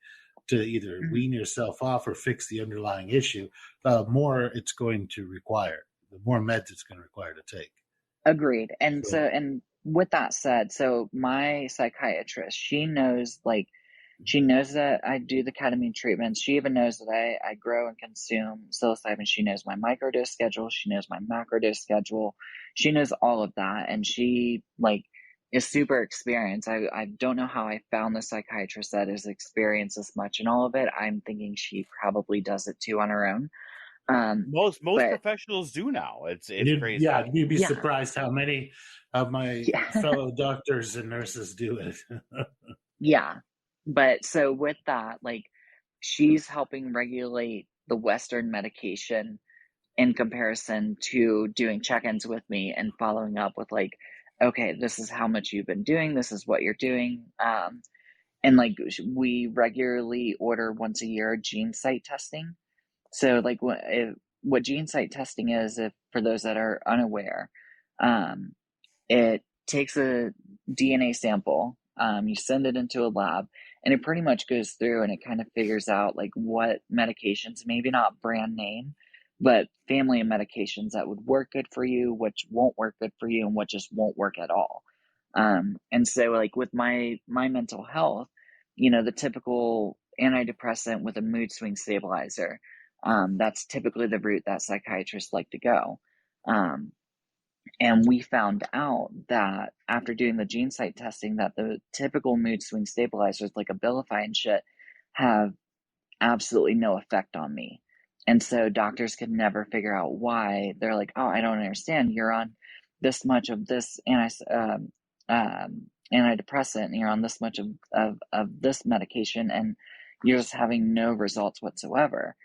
A: to either wean yourself off or fix the underlying issue, the more it's going to require, the more meds it's going to require to take.
D: Agreed. And and with that said, so my psychiatrist, she knows that I do the ketamine treatments. She even knows that I grow and consume psilocybin. She knows my microdose schedule. She knows my macrodose schedule. She knows all of that. And she is super experienced. I don't know how I found the psychiatrist that is experienced as much in all of it. I'm thinking she probably does it too on her own.
B: Most
D: but
B: professionals do now. It's crazy.
A: Yeah, you'd be
D: Yeah.
A: surprised how many of my fellow doctors and nurses do it.
D: Yeah. But so with that, she's helping regulate the Western medication in comparison to doing check-ins with me and following up with okay, this is how much you've been doing. This is what you're doing. And we regularly order once a year gene site testing. So what gene site testing is, if for those that are unaware, it takes a DNA sample, you send it into a lab, and it pretty much goes through and it kind of figures out what medications, maybe not brand name, but family of medications that would work good for you, which won't work good for you, and what just won't work at all. And so with my mental health, the typical antidepressant with a mood swing stabilizer, that's typically the route that psychiatrists like to go. And we found out that after doing the gene site testing, that the typical mood swing stabilizers like Abilify and shit have absolutely no effect on me. And so doctors could never figure out why. They're like, oh, I don't understand. You're on this much of this antidepressant, and you're on this much of this medication, and you're just having no results whatsoever.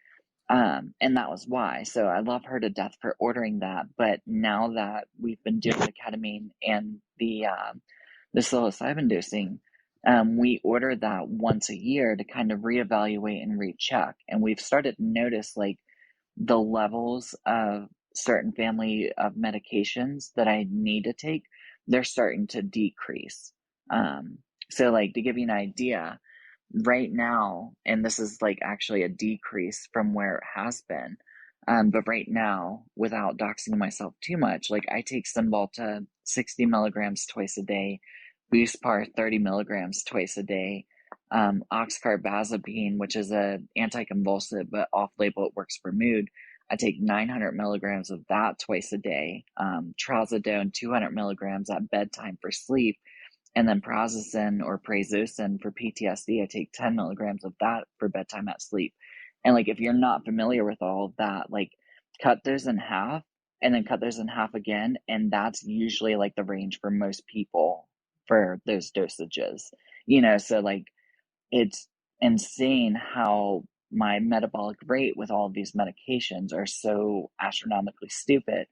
D: And that was why. So I love her to death for ordering that. But now that we've been doing the ketamine and the psilocybin dosing, we order that once a year to kind of reevaluate and recheck. And we've started to notice the levels of certain family of medications that I need to take, they're starting to decrease. So to give you an idea, right now, and this is actually a decrease from where it has been, but right now, without doxing myself too much, I take Cymbalta 60 milligrams twice a day, Buspar 30 milligrams twice a day, oxcarbazepine, which is a anticonvulsant but off-label, it works for mood. I take 900 milligrams of that twice a day, trazodone 200 milligrams at bedtime for sleep, and then prazosin or prazosin for PTSD, I take 10 milligrams of that for bedtime at sleep. And if you're not familiar with all of that, cut those in half and then cut those in half again. And that's usually the range for most people for those dosages, so it's insane how my metabolic rate with all of these medications are so astronomically stupid.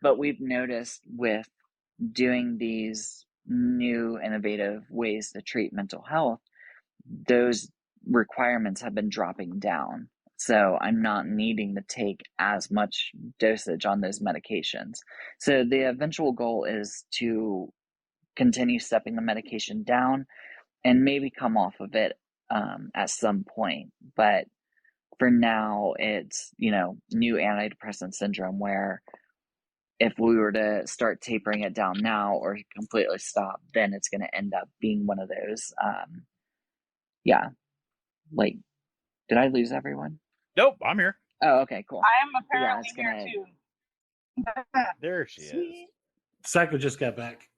D: But we've noticed with doing these new innovative ways to treat mental health, those requirements have been dropping down. So I'm not needing to take as much dosage on those medications. So the eventual goal is to continue stepping the medication down and maybe come off of it at some point. But for now, it's, new antidepressant syndrome, where if we were to start tapering it down now or completely stop, then it's going to end up being one of those. Did I lose everyone?
B: Nope, I'm here.
D: Oh, okay, cool.
C: I am apparently here too.
B: There she is.
A: Psycho just got back.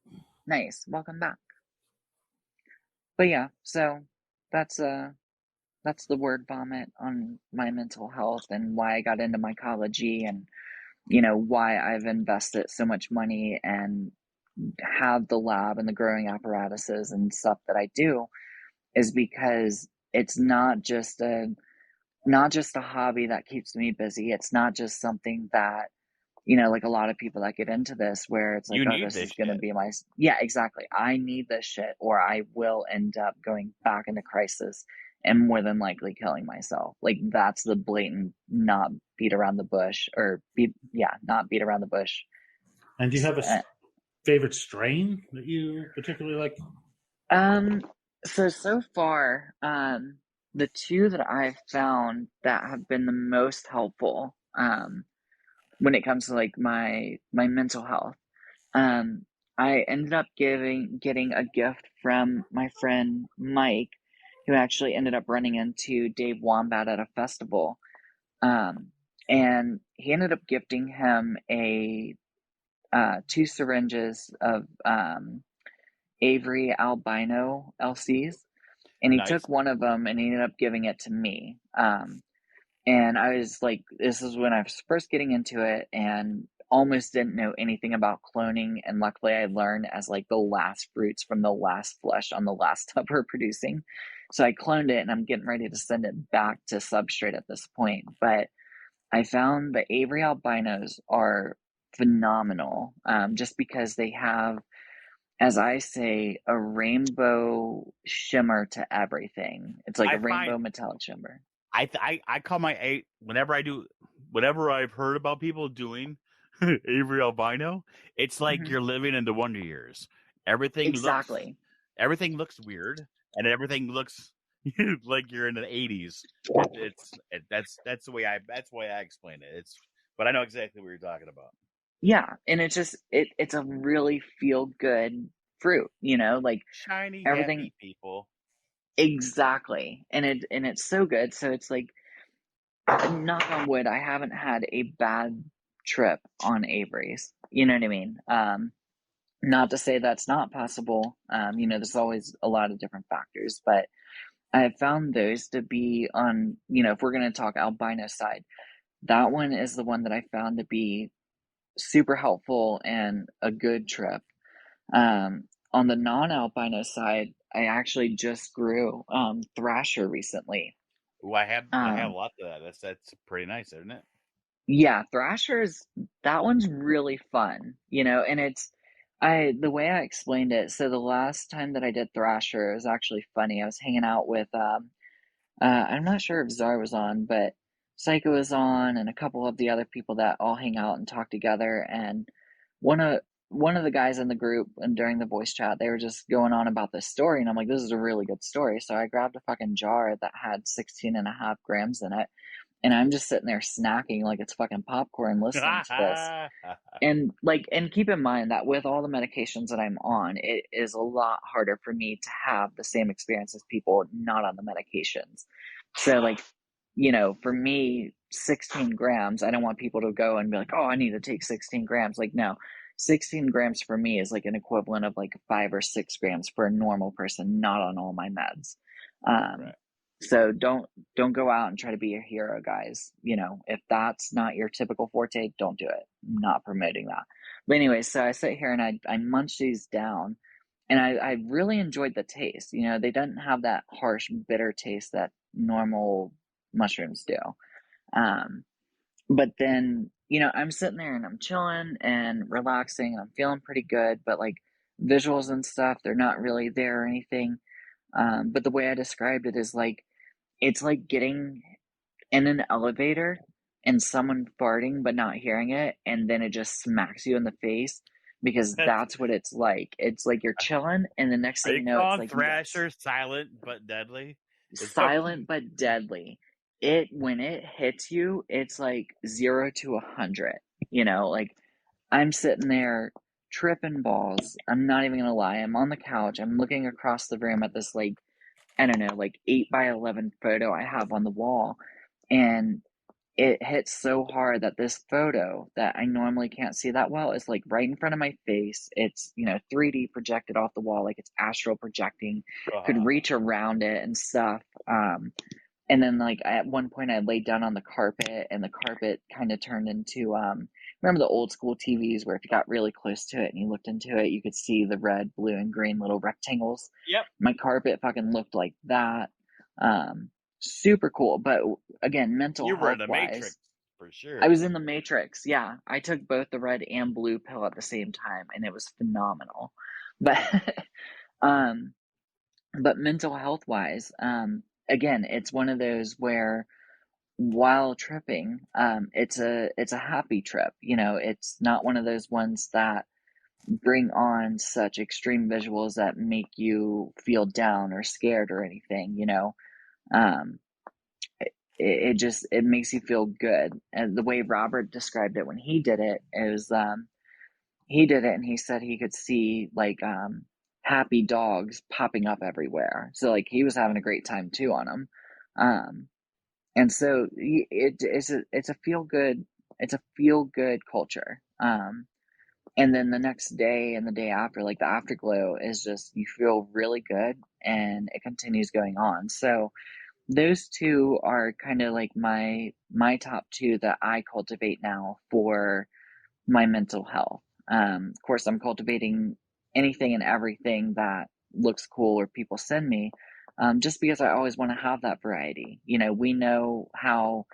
D: Nice, welcome back. But yeah, so that's the word vomit on my mental health and why I got into mycology, and why I've invested so much money and have the lab and the growing apparatuses and stuff that I do, is because it's not just a hobby that keeps me busy. It's not just something that, like a lot of people that get into this where it's like,
B: You
D: oh,
B: need
D: this
B: this
D: is going to
B: shit.
D: be yeah, exactly. I need this shit or I will end up going back into crisis and more than likely killing myself. Like that's the blatant, not beat around the bush not beat around the bush.
A: And do you have a
D: Uh,
A: favorite strain that you particularly like?
D: so far, the two that I've found that have been the most helpful, when it comes to like my mental health, I ended up getting a gift from my friend Mike, who actually ended up running into Dave Wombat at a festival. And he ended up gifting him a 2 syringes of Avery albino LCs, and he
B: Nice.
D: took one of them and he ended up giving it to me. And I was like, this is when I was first getting into it and almost didn't know anything about cloning. And luckily I learned as like the last fruits from the last flesh on the last tub we're producing. So I cloned it and I'm getting ready to send it back to substrate at this point. But I found the Avery albinos are phenomenal, just because they have, as I say, a rainbow shimmer to everything. It's like
B: I
D: a
B: find
D: rainbow metallic shimmer.
B: I call my whenever I've heard about people doing Avery albino, it's like
D: Hmm.
B: you're living in the Wonder Years.
D: Exactly.
B: Everything looks weird, and everything looks like you're in the 80s. That's the way I explain it. But I know exactly what you're talking about.
D: Yeah, and it's just it's a really feel good fruit, like
B: Shiny,
D: everything
B: happy people.
D: exactly. And it's so good. So it's like, knock on wood, I haven't had a bad trip on Avery's. You know what I mean? Not to say that's not possible. There's always a lot of different factors, but I have found those to be on, if we're going to talk albino side, that one is the one that I found to be super helpful and a good trip. On the non-albino side, I actually just grew Thrasher recently.
B: Ooh, I have
D: Um,
B: lots of that. That's pretty nice, isn't it?
D: yeah, that one's really fun, and the way I explained it. So the last time that I did Thrasher, it was actually funny. I was hanging out with I'm not sure if Czar was on, but Psycho was on, and a couple of the other people that all hang out and talk together. And one of one of the guys in the group, and during the voice chat, they were just going on about this story, and I'm like, this is a really good story. So I grabbed a fucking jar that had 16.5 grams in it, and I'm just sitting there snacking like it's fucking popcorn, listening to this. And keep in mind that with all the medications that I'm on, it is a lot harder for me to have the same experience as people not on the medications. So like, for me, 16 grams, I don't want people to go and be like, oh, I need to take 16 grams. Like, no, 16 grams for me is like an equivalent of like 5 or 6 grams for a normal person, not on all my meds. Um,
B: Right.
D: so don't go out and try to be a hero, guys. If that's not your typical forte, don't do it. I'm not promoting that. But anyway, so I sit here and I munch these down, and I really enjoyed the taste. They didn't have that harsh, bitter taste that normal mushrooms do. Um, but then, I'm sitting there and I'm chilling and relaxing and I'm feeling pretty good, but like visuals and stuff, they're not really there or anything. But the way I described it is like, it's like getting in an elevator and someone farting but not hearing it, and then it just smacks you in the face, because
B: That's,
D: that's what it's like. It's like you're chilling, and the next
B: are
D: thing
B: you
D: you know, it's
B: calling
D: like you got
B: Thrasher silent but deadly? Is that
D: silent but deadly. When it hits you, it's like 0 to 100. Like I'm sitting there tripping balls. I'm not even gonna lie. I'm on the couch. I'm looking across the room at this like, I don't know, like 8 by 11 photo I have on the wall, and it hits so hard that this photo that I normally can't see that well is like right in front of my face. It's 3D projected off the wall, like it's astral projecting, could reach around it and stuff. And then like at one point I laid down on the carpet, and the carpet kind of turned into remember the old school TVs where if you got really close to it and you looked into it, you could see the red, blue, and green little rectangles.
B: Yep.
D: My carpet fucking looked like that. Super cool. But again, mental
B: You were in
D: health
B: the
D: wise,
B: Matrix. for sure.
D: I was in the Matrix. Yeah, I took both the red and blue pill at the same time, and it was phenomenal. But um, but mental health wise, again, it's one of those where while tripping, it's a happy trip. You know, it's not one of those ones that bring on such extreme visuals that make you feel down or scared or anything. You know, um, it just it makes you feel good. And the way Robert described it when he did it is he did it and he said he could see like happy dogs popping up everywhere. So like he was having a great time too on them. And so it's a feel good culture. And then the next day and the day after, like the afterglow is just you feel really good and it continues going on. So those two are kind of like my top two that I cultivate now for my mental health. Of course, I'm cultivating anything and everything that looks cool or people send me, just because I always want to have that variety. You know, we know how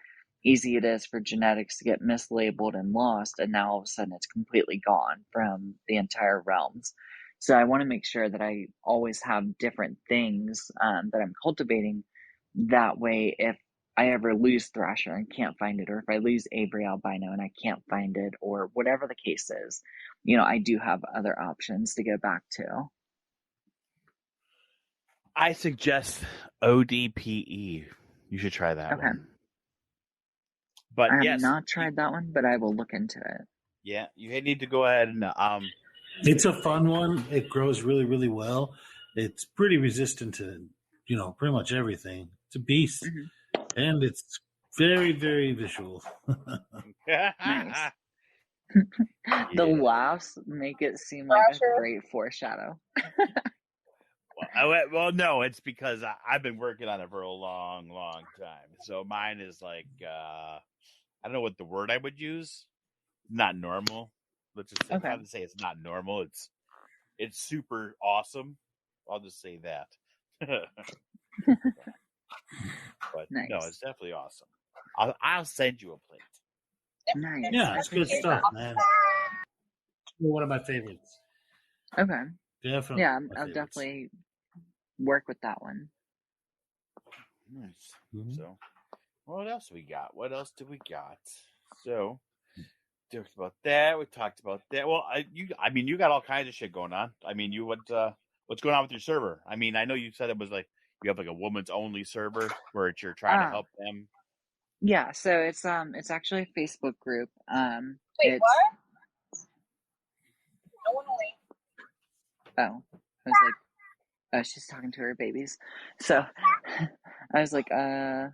D: easy it is for genetics to get mislabeled and lost, and now all of a sudden it's completely gone from the entire realms. So I want to make sure that I always have different things that I'm cultivating. That way, if I ever lose Thrasher and can't find it, or if I lose Avery Albino and I can't find it, or whatever the case is, you know, I do have other options to go back to.
B: I suggest ODPE. You should try that
D: Okay.
B: one. But
D: I have
B: yes,
D: not tried that one, but I will look into it.
B: Yeah, you need to go ahead and
A: It's a fun one. It grows really, really well. It's pretty resistant to, you know, pretty much everything. It's a beast. And it's very, very visual.
D: Nice. The laughs make it seem like a great foreshadow.
B: Well, no, it's because I've been working on it for a long, long time. So mine is like, I don't know what the word I would use. Not normal. Let's just say, not to say it's not normal. It's super awesome. I'll just say that. But
D: nice.
B: No, it's definitely awesome. I'll send you a plate.
D: Nice.
A: Yeah, it's good stuff, man. One of my favorites.
D: Okay.
A: Definitely.
D: Yeah, I'll definitely work with that one.
B: Nice. So, what else we got? What else do we got? So, talked about that. We talked about that. Well, you got all kinds of shit going on. I mean, what's going on with your server? I mean, I know you said it was like you have like a woman's only server where you're trying to help them.
D: Yeah, so it's actually a Facebook group.
C: Wait, what? No one will.
D: Oh, I was like, oh, she's talking to her babies. So I was like, I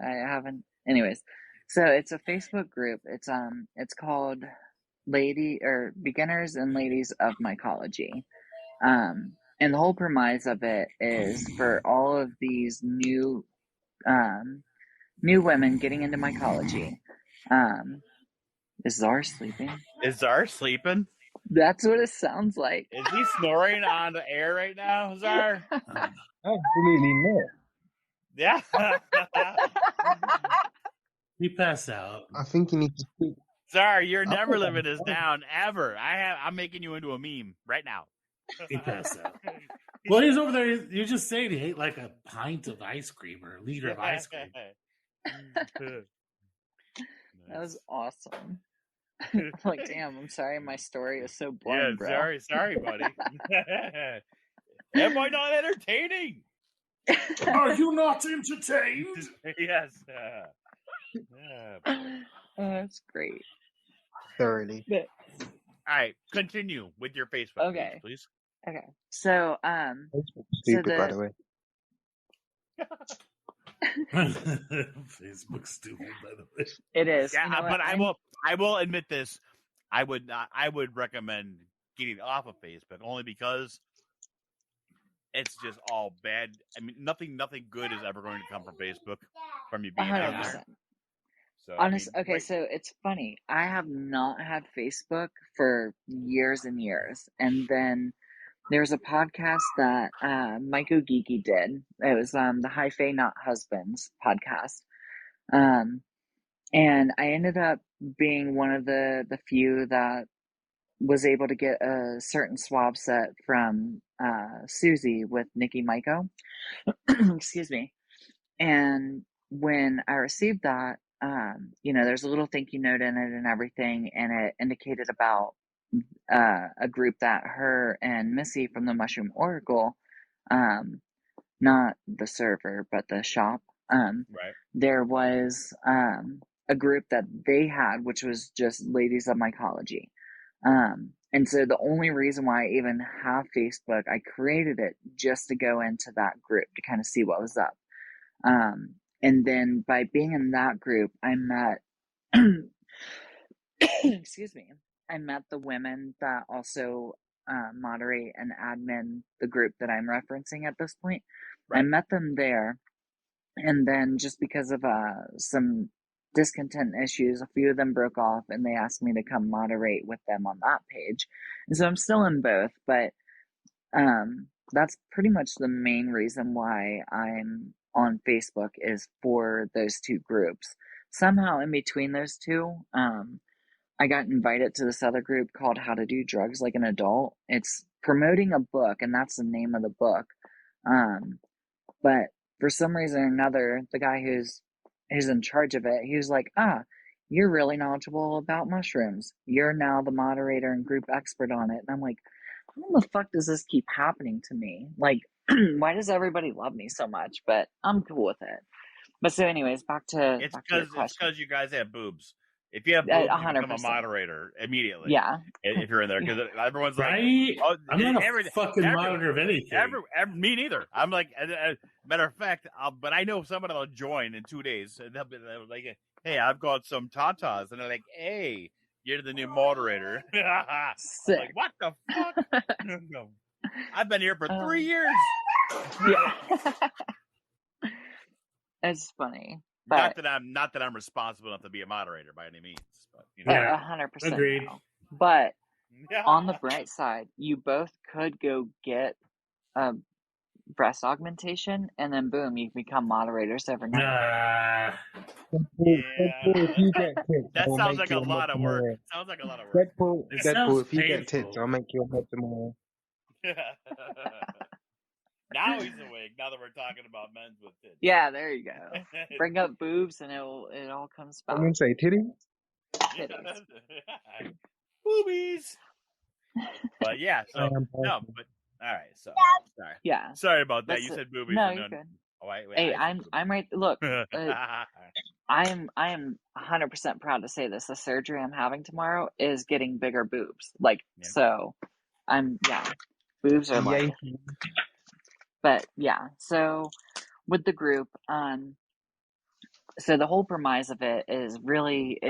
D: haven't. Anyways, so it's a Facebook group. It's called Beginners and Ladies of Mycology. And the whole premise of it is for all of these new women getting into mycology. Is Czar sleeping?
B: Is Czar sleeping?
D: That's what it sounds like.
B: Is he snoring on the air right now, Czar?
E: Absolutely not.
B: Yeah.
A: He passed out.
E: I think you need to speak.
B: Czar, you're never living this down ever. I'm making you into a meme right now.
A: He passed out. Well, he's over there. You're just saying he ate like a pint of ice cream or a liter of ice cream.
D: That was awesome. Like, damn, I'm sorry my story is so boring, bro.
B: Sorry, buddy. Am I not entertaining?
A: Are you not entertained?
B: Yes.
D: That's great.
E: Thoroughly.
D: But,
B: all right, continue with your Facebook page, please.
D: Okay. So,
E: Stupid, by the way.
A: Facebook's stupid, by the way.
D: It is.
B: Yeah,
D: you know
B: but I will admit this. I would recommend getting off of Facebook only because it's just all bad. I mean, nothing good is ever going to come from Facebook from you being out there. So,
D: okay, so it's funny. I have not had Facebook for years and years, and then there's a podcast that Myco Geeky did. It was the High Fae Not Husbands podcast, And I ended up being one of the few that was able to get a certain swab set from Susie with Nikki Maiko. Excuse me. And when I received that, there's a little thank you note in it and everything, and it indicated about a group that her and Missy from the Mushroom Oracle, not the server, but the shop,
B: Right.
D: there was a group that they had, which was just ladies of mycology. And so the only reason why I even have Facebook, I created it just to go into that group to kind of see what was up. And then by being in that group, I met, excuse me, I met the women that also moderate and admin the group that I'm referencing at this point.
B: Right.
D: I met them there. And then just because of some discontent issues, a few of them broke off and they asked me to come moderate with them on that page. And so I'm still in both, but that's pretty much the main reason why I'm on Facebook is for those two groups. Somehow in between those two, I got invited to this other group called How to Do Drugs Like an Adult. It's promoting a book, and that's the name of the book. But for some reason or another, the guy who's in charge of it, he was like, you're really knowledgeable about mushrooms. You're now the moderator and group expert on it. And I'm like, how the fuck does this keep happening to me? Like, why does everybody love me so much? But I'm cool with it. But so anyways, back to your question.
B: It's because you guys have boobs. If you have boobs, you become a
D: 100%.
B: moderator immediately.
D: Yeah.
B: If you're in there, because everyone's like,
A: Right?
B: oh,
A: I'm not a fucking monitor of anything.
B: Me neither. I'm like, matter of fact, but I know someone will join in 2 days. And they'll be like, hey, I've got some tatas. And they're like, hey, you're the new moderator.
D: Sick.
B: Like, what the fuck? I've been here for 3 years.
D: Yeah. It's funny. But,
B: not that I'm responsible enough to be a moderator by any means. But,
D: 100%.
A: Agreed.
D: No. But on the bright side, you both could go get breast augmentation, and then boom, you become moderators overnight.
B: That sounds like a lot of work. Sounds like a lot of work.
E: Deadpool, if you get tits, I'll make you a head tomorrow.
B: Now he's awake. Now that we're talking about men's with tits.
D: Yeah, there you go. Bring up boobs, and it all comes back.
E: Someone say titties?
D: Titties.
B: Boobies. But yeah, so no, but all right. So sorry.
D: Yeah.
B: Sorry about that.
D: That's
B: you said boobies.
D: No, you're good.
B: Oh, wait,
D: hey, I'm right. Look, I am 100% proud to say this. The surgery I'm having tomorrow is getting bigger boobs. Like, so boobs are like, but yeah, so with the group, so the whole premise of it is really,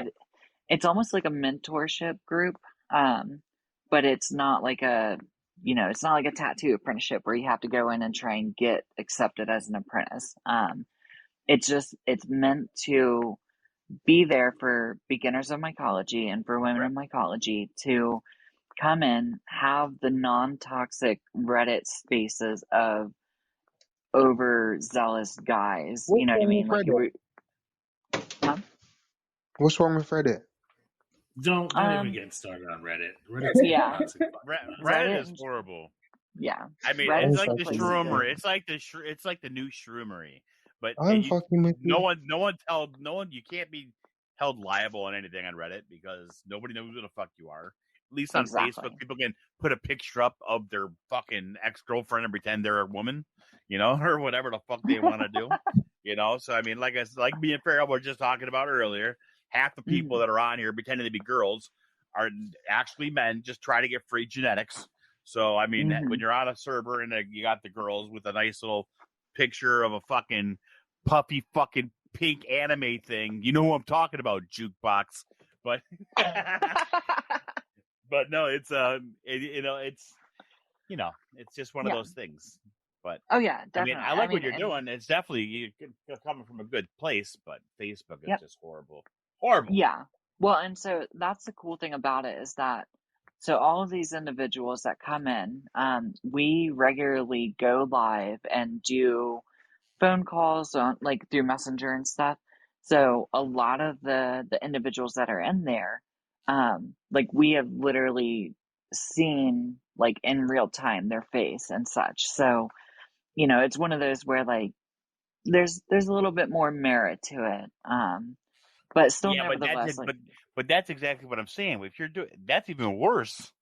D: it's almost like a mentorship group. But it's not like it's not like a tattoo apprenticeship where you have to go in and try and get accepted as an apprentice. It's meant to be there for beginners of mycology and for women of mycology to come in, have the non-toxic Reddit spaces of overzealous guys. You know what I mean? Like,
E: what's wrong with Reddit?
A: Don't even get started on Reddit.
B: Reddit is horrible.
D: Yeah,
B: I mean, it's like the shroomery. It's like the new shroomery. But
E: I'm fucking with you.
B: No one. You can't be held liable on anything on Reddit because nobody knows who the fuck you are. At least on Facebook, people can put a picture up of their fucking ex-girlfriend and pretend they're a woman, or whatever the fuck they want to do, So I mean, like me and Farrell were just talking about earlier. Half the people that are on here pretending to be girls are actually men, just trying to get free genetics. So, I mean, when you're on a server and you got the girls with a nice little picture of a fucking puffy fucking pink anime thing, you know who I'm talking about, jukebox. But, but no, it's it's just one of those things. But
D: oh yeah, definitely.
B: I like what you're doing. It's definitely you're coming from a good place, but Facebook is just horrible. Horrible.
D: Yeah. Well, and so that's the cool thing about it is that so all of these individuals that come in, we regularly go live and do phone calls on through Messenger and stuff. So a lot of the individuals that are in there, like we have literally seen like in real time their face and such. So, it's one of those where like there's a little bit more merit to it. But still
B: Yeah,
D: nevertheless, like,
B: but that's exactly what I'm saying. If you're doing, that's even worse.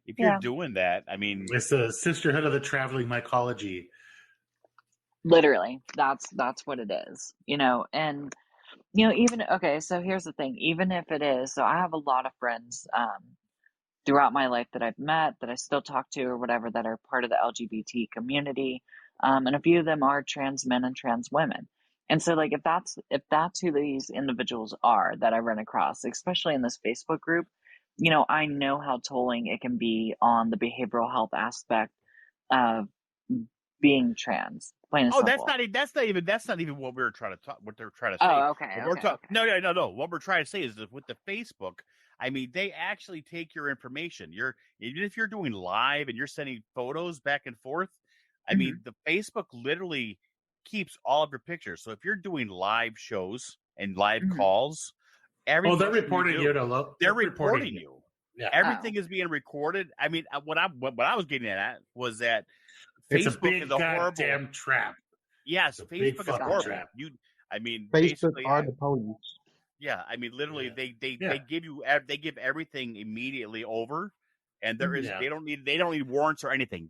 B: If you're
D: yeah,
B: doing that, I mean,
A: It's the sisterhood of the traveling mycology.
D: literally that's what it is, and even okay, so here's the thing, even if it is, so I have a lot of friends throughout my life that I've met, that I still talk to or whatever, that are part of the LGBT community. And a few of them are trans men and trans women. And so like, if that's who these individuals are that I run across, especially in this Facebook group, I know how tolling it can be on the behavioral health aspect of being trans, plain and
B: oh, that's
D: simple.
B: not even what we're trying to talk. What they're trying to say.
D: Oh, okay,
B: What we're
D: okay.
B: No. What we're trying to say is that with the Facebook, I mean, they actually take your information. Even if you're doing live and you're sending photos back and forth, I mean, the Facebook literally keeps all of your pictures. So if you're doing live shows and live calls,
A: They're reporting you
B: to they're reporting you.
A: Yeah.
B: Everything is being recorded. I mean, what I was getting at was that
A: It's a
B: Facebook
A: big
B: is a horrible
A: goddamn trap.
B: Yes,
A: It's a big
B: Facebook is
A: fucking
B: horrible.
A: trap.
E: Facebook
B: Basically,
E: are the police.
B: yeah. I mean, literally,
A: Yeah.
B: they give everything immediately over, and there is
A: Yeah.
B: they don't need warrants or anything.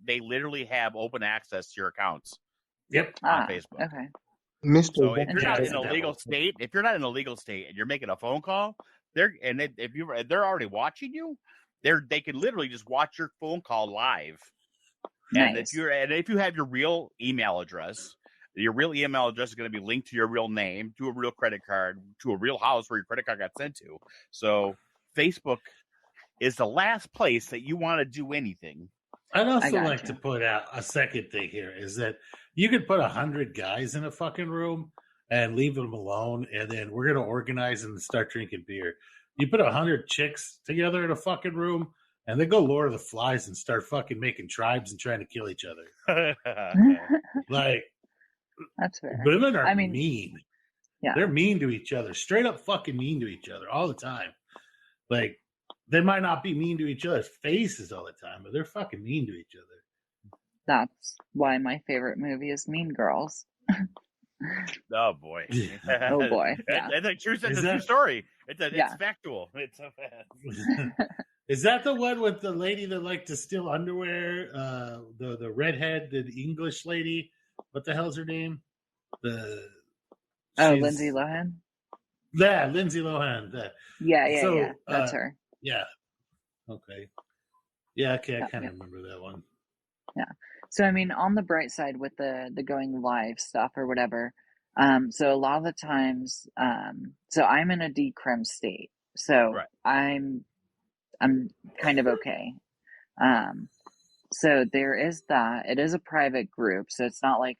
B: They literally have open access to your accounts.
A: Yep.
B: On Facebook.
D: Okay.
E: Mr.
B: So if you're not
A: That's
B: in a
A: the
B: legal
A: devil.
B: state and you're making a phone call, they're already watching you, they can literally just watch your phone call live. And
D: Nice.
B: if you have your real email address is going to be linked to your real name, to a real credit card, to a real house where your credit card got sent to. So Facebook is the last place that you want to do anything.
A: I'd also
D: got
A: like
D: you.
A: to put out a second thing here is that you could put 100 guys in a fucking room and leave them alone, and then we're going to organize and start drinking beer. You put 100 chicks together in a fucking room, and they go Lord of the Flies and start fucking making tribes and trying to kill each other. Like,
D: That's fair.
A: women are
D: I mean,
A: mean.
D: yeah.
A: They're mean to each other, straight up fucking mean to each other all the time. Like, they might not be mean to each other's faces all the time, but they're fucking mean to each other.
D: That's why my favorite movie is Mean Girls.
B: Oh boy!
D: Oh boy! Yeah.
B: It's a true story. It's factual. It's so fast.
A: Is that the one with the lady that liked to steal underwear? The redhead, the English lady. What the hell's her name?
D: Lindsay Lohan.
A: Yeah, Lindsay Lohan.
D: Yeah. That's her.
A: Yeah. Okay. Yeah. Okay. I kind of remember that one.
D: Yeah. So I mean, on the bright side with the going live stuff or whatever. So a lot of the times, so I'm in a decrim state, so
B: right.
D: I'm kind of okay. So there is that. It is a private group, so it's not like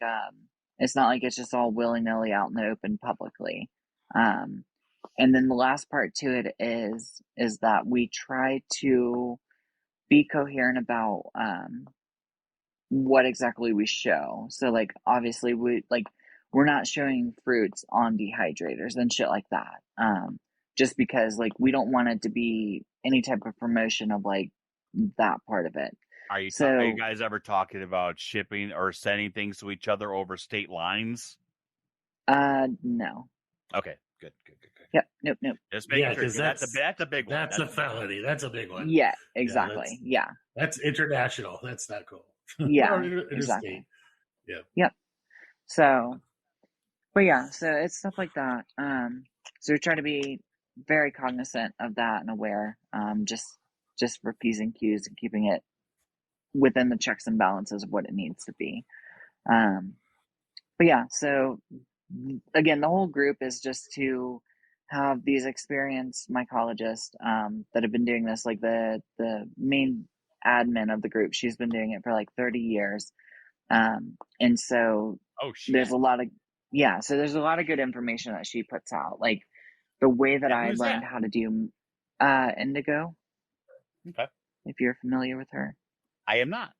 D: it's just all willy-nilly out in the open publicly. And then the last part to it is that we try to be coherent about what exactly we show. So like obviously we're not showing fruits on dehydrators and shit like that. Just because like we don't want it to be any type of promotion of like that part of it.
B: Are you guys ever talking about shipping or sending things to each other over state lines?
D: No.
B: Okay, good.
D: Yep. Nope.
B: Just making sure. That's a big one.
A: That's a felony. That's a big one.
D: Yeah, exactly. Yeah.
A: That's international. That's not cool.
D: Yeah, exactly.
A: Yeah.
D: Yep. So, but yeah, so it's stuff like that. So we try to be very cognizant of that and aware. Just for P's and Q's and keeping it within the checks and balances of what it needs to be. But yeah, so again, the whole group is just to have these experienced mycologists that have been doing this, like the main admin of the group. She's been doing it for like 30 years. And so there's a lot of good information that she puts out. Like the way that I learned how to do Indigo.
B: Okay.
D: If you're familiar with her.
B: I am not.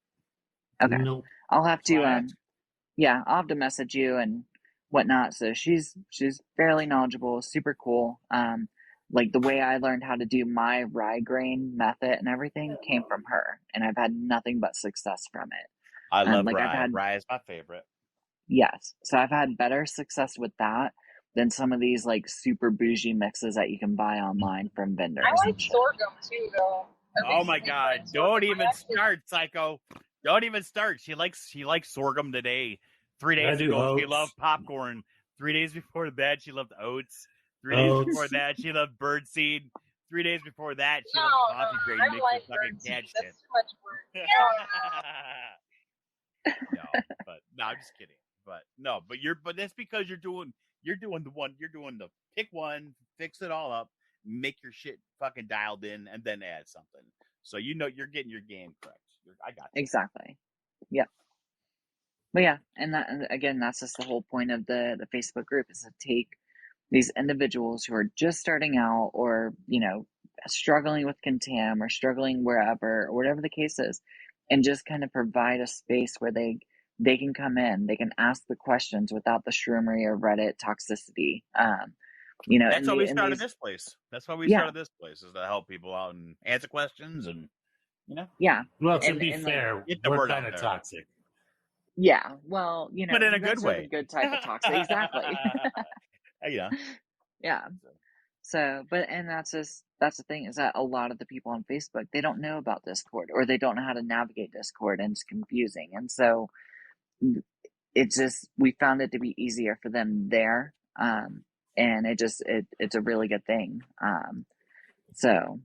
D: Okay.
A: Nope.
D: I'll have to I'll have to message you and whatnot. So she's fairly knowledgeable, super cool. Like the way I learned how to do my rye grain method and everything came from her, and I've had nothing but success from it.
B: I love
D: Like
B: rye.
D: I've had,
B: Rye is my favorite.
D: yes, so I've had better success with that than some of these like super bougie mixes that you can buy online from vendors.
C: I like
D: and shit.
C: sorghum too, though.
B: Oh my God! Don't even start, Psycho. Don't even start. She likes sorghum today. 3 days
A: I do
B: ago, she
A: oats.
B: loved popcorn. 3 days before that, she loved oats. 3 days
A: Oats.
B: before that, she loved birdseed. 3 days before that, she
C: No,
B: loved
C: no,
B: coffee grain
C: I
B: mixed
C: don't like
B: with fucking
C: birdseed.
B: cat
C: That's
B: shit.
C: too much work.
B: No, I'm just kidding. But that's because you're doing the pick one, fix it all up, make your shit fucking dialed in, and then add something. So you're getting your game correct. I got you.
D: Exactly. Yep. But yeah, and again, that's just the whole point of the Facebook group, is to take these individuals who are just starting out, or struggling with contam, or struggling wherever, or whatever the case is, and just kind of provide a space where they can come in, they can ask the questions without the shroomery or Reddit toxicity.
B: That's why we started this place. That's why we started this place, is to help people out and answer questions, and
D: yeah.
A: Well, to
D: And-
A: be
D: and,
A: fair,
B: get the
A: we're
B: word
A: kind
B: out
A: of
B: there.
A: toxic.
D: Yeah, well,
B: But in a
D: you guys
B: good
D: are
B: way.
D: the good type of toxic. Exactly.
B: Yeah.
D: Yeah. So, and that's the thing, is that a lot of the people on Facebook, they don't know about Discord, or they don't know how to navigate Discord, and it's confusing. And so it's just, we found it to be easier for them there. And it's a really good thing. So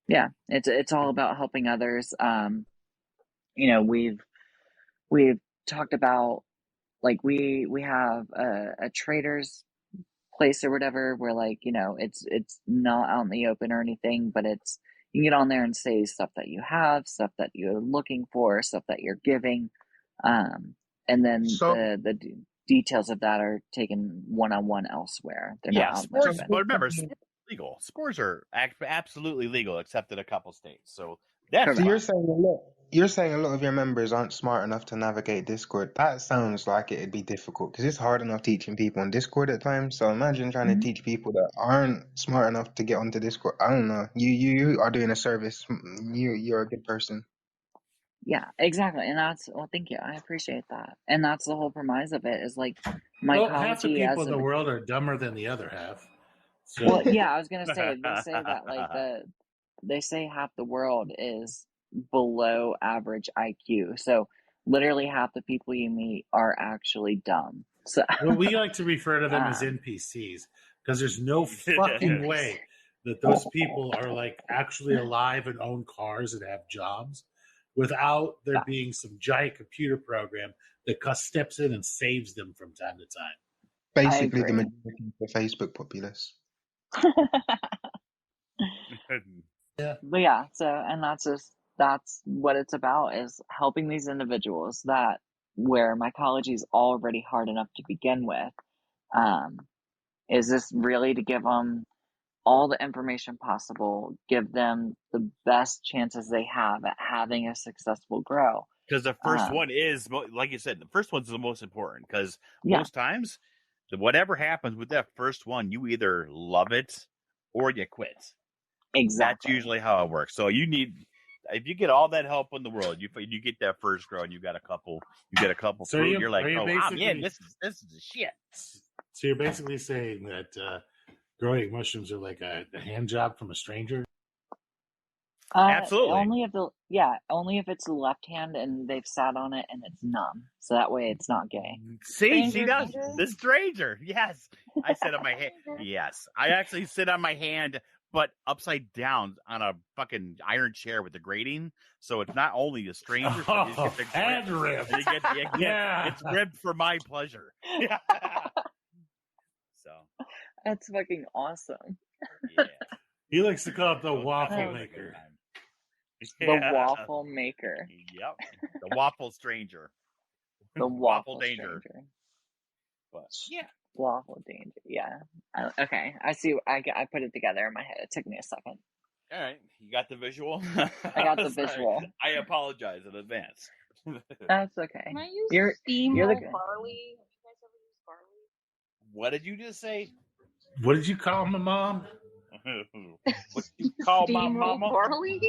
D: yeah, it's all about helping others. We've talked about, like, we have a trader's place or whatever, where, like, it's not out in the open or anything, but it's, you can get on there and say stuff that you have, stuff that you're looking for, stuff that you're giving, and then
E: So-
D: the details of that are taken one-on-one elsewhere. They're not out in the
B: Spores.
D: open.
B: But remember, spores are legal. Spores are absolutely legal, except in a couple states. So that's
E: So
B: fine.
E: you're saying a lot of your members aren't smart enough to navigate Discord. That sounds like it'd be difficult, because it's hard enough teaching people on Discord at times. So imagine trying to teach people that aren't smart enough to get onto Discord. I don't know. You are doing a service. You're a good person.
D: Yeah, exactly. And well, thank you. I appreciate that. And that's the whole premise of it, is like
A: Well, half the
D: mycology
A: people
D: as
A: in the world are dumber than the other half. So
D: well, yeah, I was gonna say, they say that, like, they say half the world is below average IQ. So literally half the people you meet are actually dumb. So
A: well, we like to refer to them as NPCs, because there's no fucking way that those people are, like, actually alive and own cars and have jobs without there being some giant computer program that steps in and saves them from time to time.
E: Basically, the
D: agree.
E: majority of the Facebook populace.
D: But yeah, so, and that's what it's about, is helping these individuals that, where mycology is already hard enough to begin with. Is this really to give them all the information possible, give them the best chances they have at having a successful grow.
B: Because the first one is, like you said, the first one's the most important, because
D: Yeah.
B: most times, whatever happens with that first one, you either love it or you quit.
D: Exactly.
B: That's usually how it works. So if you get all that help in the world, you get that first grow, and you get a couple
A: So
B: fruit, you're like, oh, man,
A: basically-
B: this is the shit.
A: So you're basically saying that growing mushrooms are like a hand job from a stranger?
B: Absolutely.
D: Only if it's the left hand and they've sat on it and it's numb. So that way it's not gay.
B: See,
C: Stranger
B: the stranger. Yes, I sit on my hand. Yes, I actually sit on my hand, but upside down on a fucking iron chair with the grating. So it's not only a stranger, but you get the
A: hand ribbed.
B: Yeah, it's ribbed for my pleasure. So
D: That's fucking awesome.
B: yeah,
A: He likes to call it the
B: Those
A: waffle
B: guys are
A: maker.
B: good time.
D: The waffle maker.
B: Yep, the waffle stranger.
D: The waffle
B: danger.
D: stranger.
B: But yeah,
D: Waffle danger. Yeah. Okay. I see. I put it together in my head. It took me a second.
B: all right, you got the visual.
D: I got the
B: Sorry.
D: visual.
B: I apologize in advance.
D: That's okay.
C: Can I use
D: You're
C: steam
D: the
C: rolled
D: good.
C: barley? Have you guys ever used barley.
B: What did you just say?
A: What did you call my mom?
B: What you call my
C: Steamrolled
B: mama?
C: barley?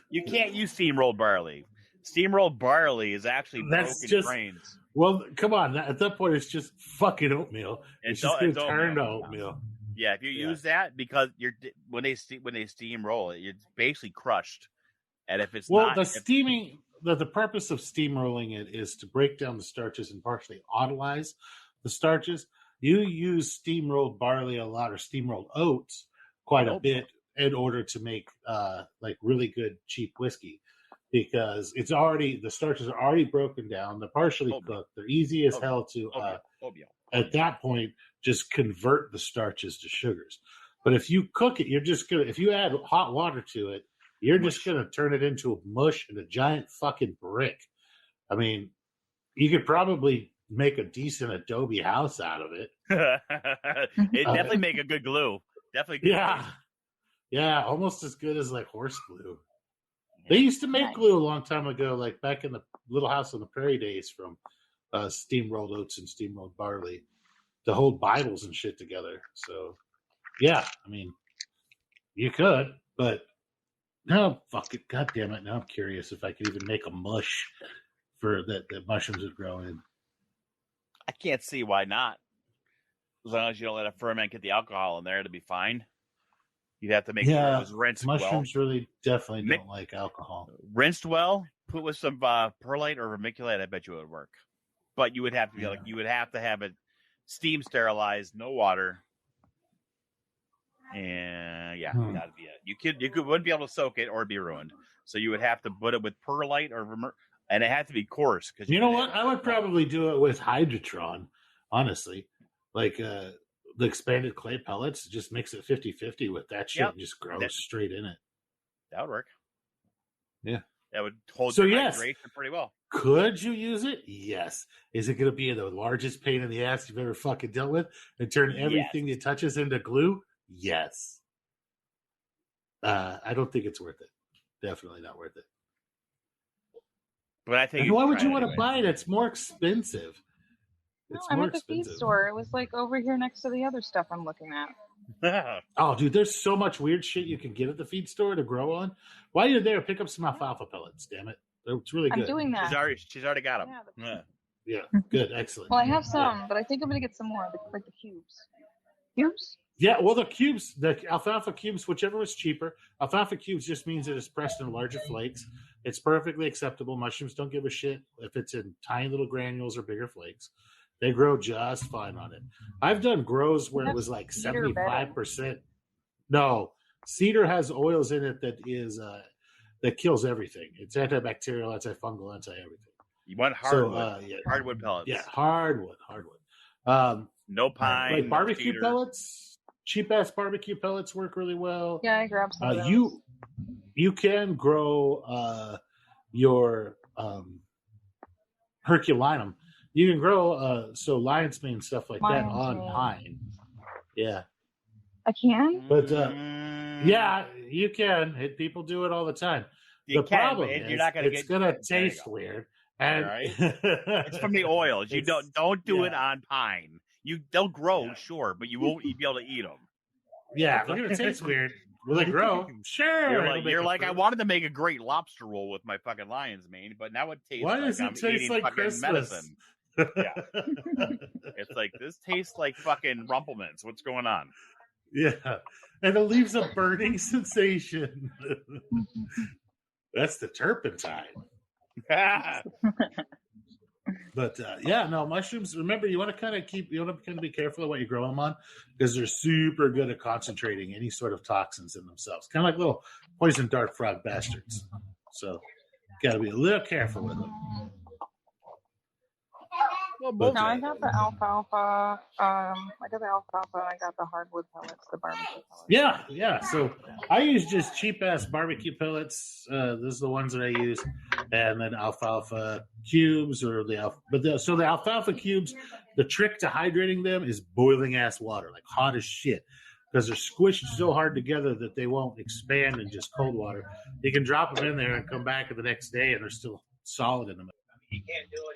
B: You can't use steamrolled barley. Steamrolled barley is actually
A: That's
B: broken
A: just-
B: grains.
A: Well, come on. At that point, it's just fucking oatmeal. It's just going
B: It's
A: to turn to
B: oatmeal.
A: oatmeal.
B: Yeah, if you
A: Yeah.
B: use that, because when they steamroll it, it's basically crushed. And if it's
A: Well,
B: not,
A: the steaming, the purpose of steamrolling it is to break down the starches and partially autolyze the starches. You use steamrolled barley a lot, or steamrolled oats quite a bit, in order to make like really good cheap whiskey, because the starches are already broken down. They're partially cooked. They're easy as hell to at that point just convert the starches to sugars. But if you cook it, if you add hot water to it, you're just going to turn it into a mush and a giant fucking brick. I mean, you could probably make a decent adobe house out of it.
B: It definitely make a good glue. Definitely good
A: Yeah.
B: glue.
A: Yeah, almost as good as like horse glue. They used to make glue a long time ago, like back in the Little House on the Prairie days, from steamrolled oats and steamrolled barley to hold Bibles and shit together. So, yeah, I mean, you could, but no, fuck it. God damn it. Now I'm curious if I could even make a mush for that mushrooms would grow in.
B: I can't see why not. As long as you don't let a ferment get the alcohol in there, it'll be fine. You'd have to make sure it was rinsed
A: mushrooms
B: well.
A: really definitely don't like alcohol.
B: Rinsed well, put with some perlite or vermiculite. I bet you it would work. But you would have to be you would have to have it steam sterilized, no water. And that'd be it. You wouldn't be able to soak it or it'd be ruined. So you would have to put it with perlite or and it had to be coarse. Because
A: you know what? I would probably do it with hydrotron, honestly. Like the expanded clay pellets, just mix it 50-50 with that shit and just grow straight in it.
B: That would work.
A: Yeah.
B: That would hold
A: your
B: hydration pretty well.
A: Could you use it? Yes. Is it going to be the largest pain in the ass you've ever fucking dealt with and turn everything it touches into glue? Yes. I don't think it's worth it. Definitely not worth it.
B: But I think.
A: And why would you want to buy it? It's more expensive.
C: No, I'm at the feed store. It was like over here next to the other stuff I'm looking at.
A: Oh, dude, there's so much weird shit you can get at the feed store to grow on. While you're there, pick up some alfalfa pellets. Damn it, it's really good.
C: I'm doing that.
B: She's already got them.
A: Yeah, good, excellent.
C: Well, I have some, but I think I'm gonna get some more, like the cubes. Cubes?
A: Yeah, well, the alfalfa cubes, whichever was cheaper. Alfalfa cubes just means that it's pressed in larger flakes. It's perfectly acceptable. Mushrooms don't give a shit if it's in tiny little granules or bigger flakes. They grow just fine on it. I've done grows where it was like 75%. No, cedar has oils in it that kills everything. It's antibacterial, antifungal, anti-everything.
B: You want hardwood. Hardwood pellets.
A: Yeah, hardwood.
B: No pine.
A: Like barbecue pellets. Cheap-ass barbecue pellets work really well.
C: Yeah, I grabbed some of those.
A: You can grow your Herculinum. You can grow lion's mane, stuff like that on pine. Yeah.
C: I can?
A: But yeah, you can. People do it all the time. The problem is it's going to taste weird. And
B: it's from the oils. You don't do it on pine. They'll grow, sure, but you won't be able to eat them.
A: Yeah, they're going to taste weird. Will they grow? Sure.
B: You're like, I wanted to make a great lobster roll with my fucking lion's mane, but now it tastes like I'm eating fucking Christmas? Medicine. Yeah. It's like, this tastes like fucking Rumplemans. What's going on?
A: Yeah. And it leaves a burning sensation. That's the turpentine. But mushrooms. Remember, you want to be careful of what you grow them on, because they're super good at concentrating any sort of toxins in themselves, kind of like little poison dart frog bastards. So, got to be a little careful with them.
C: Well, I got the alfalfa. I got the hardwood pellets, the barbecue pellets.
A: Yeah. So I use just cheap ass barbecue pellets. Those are the ones that I use, and then alfalfa cubes the alfalfa cubes. The trick to hydrating them is boiling ass water, like hot as shit, because they're squished so hard together that they won't expand in just cold water. You can drop them in there and come back the next day, and they're still solid in them. You can't do it.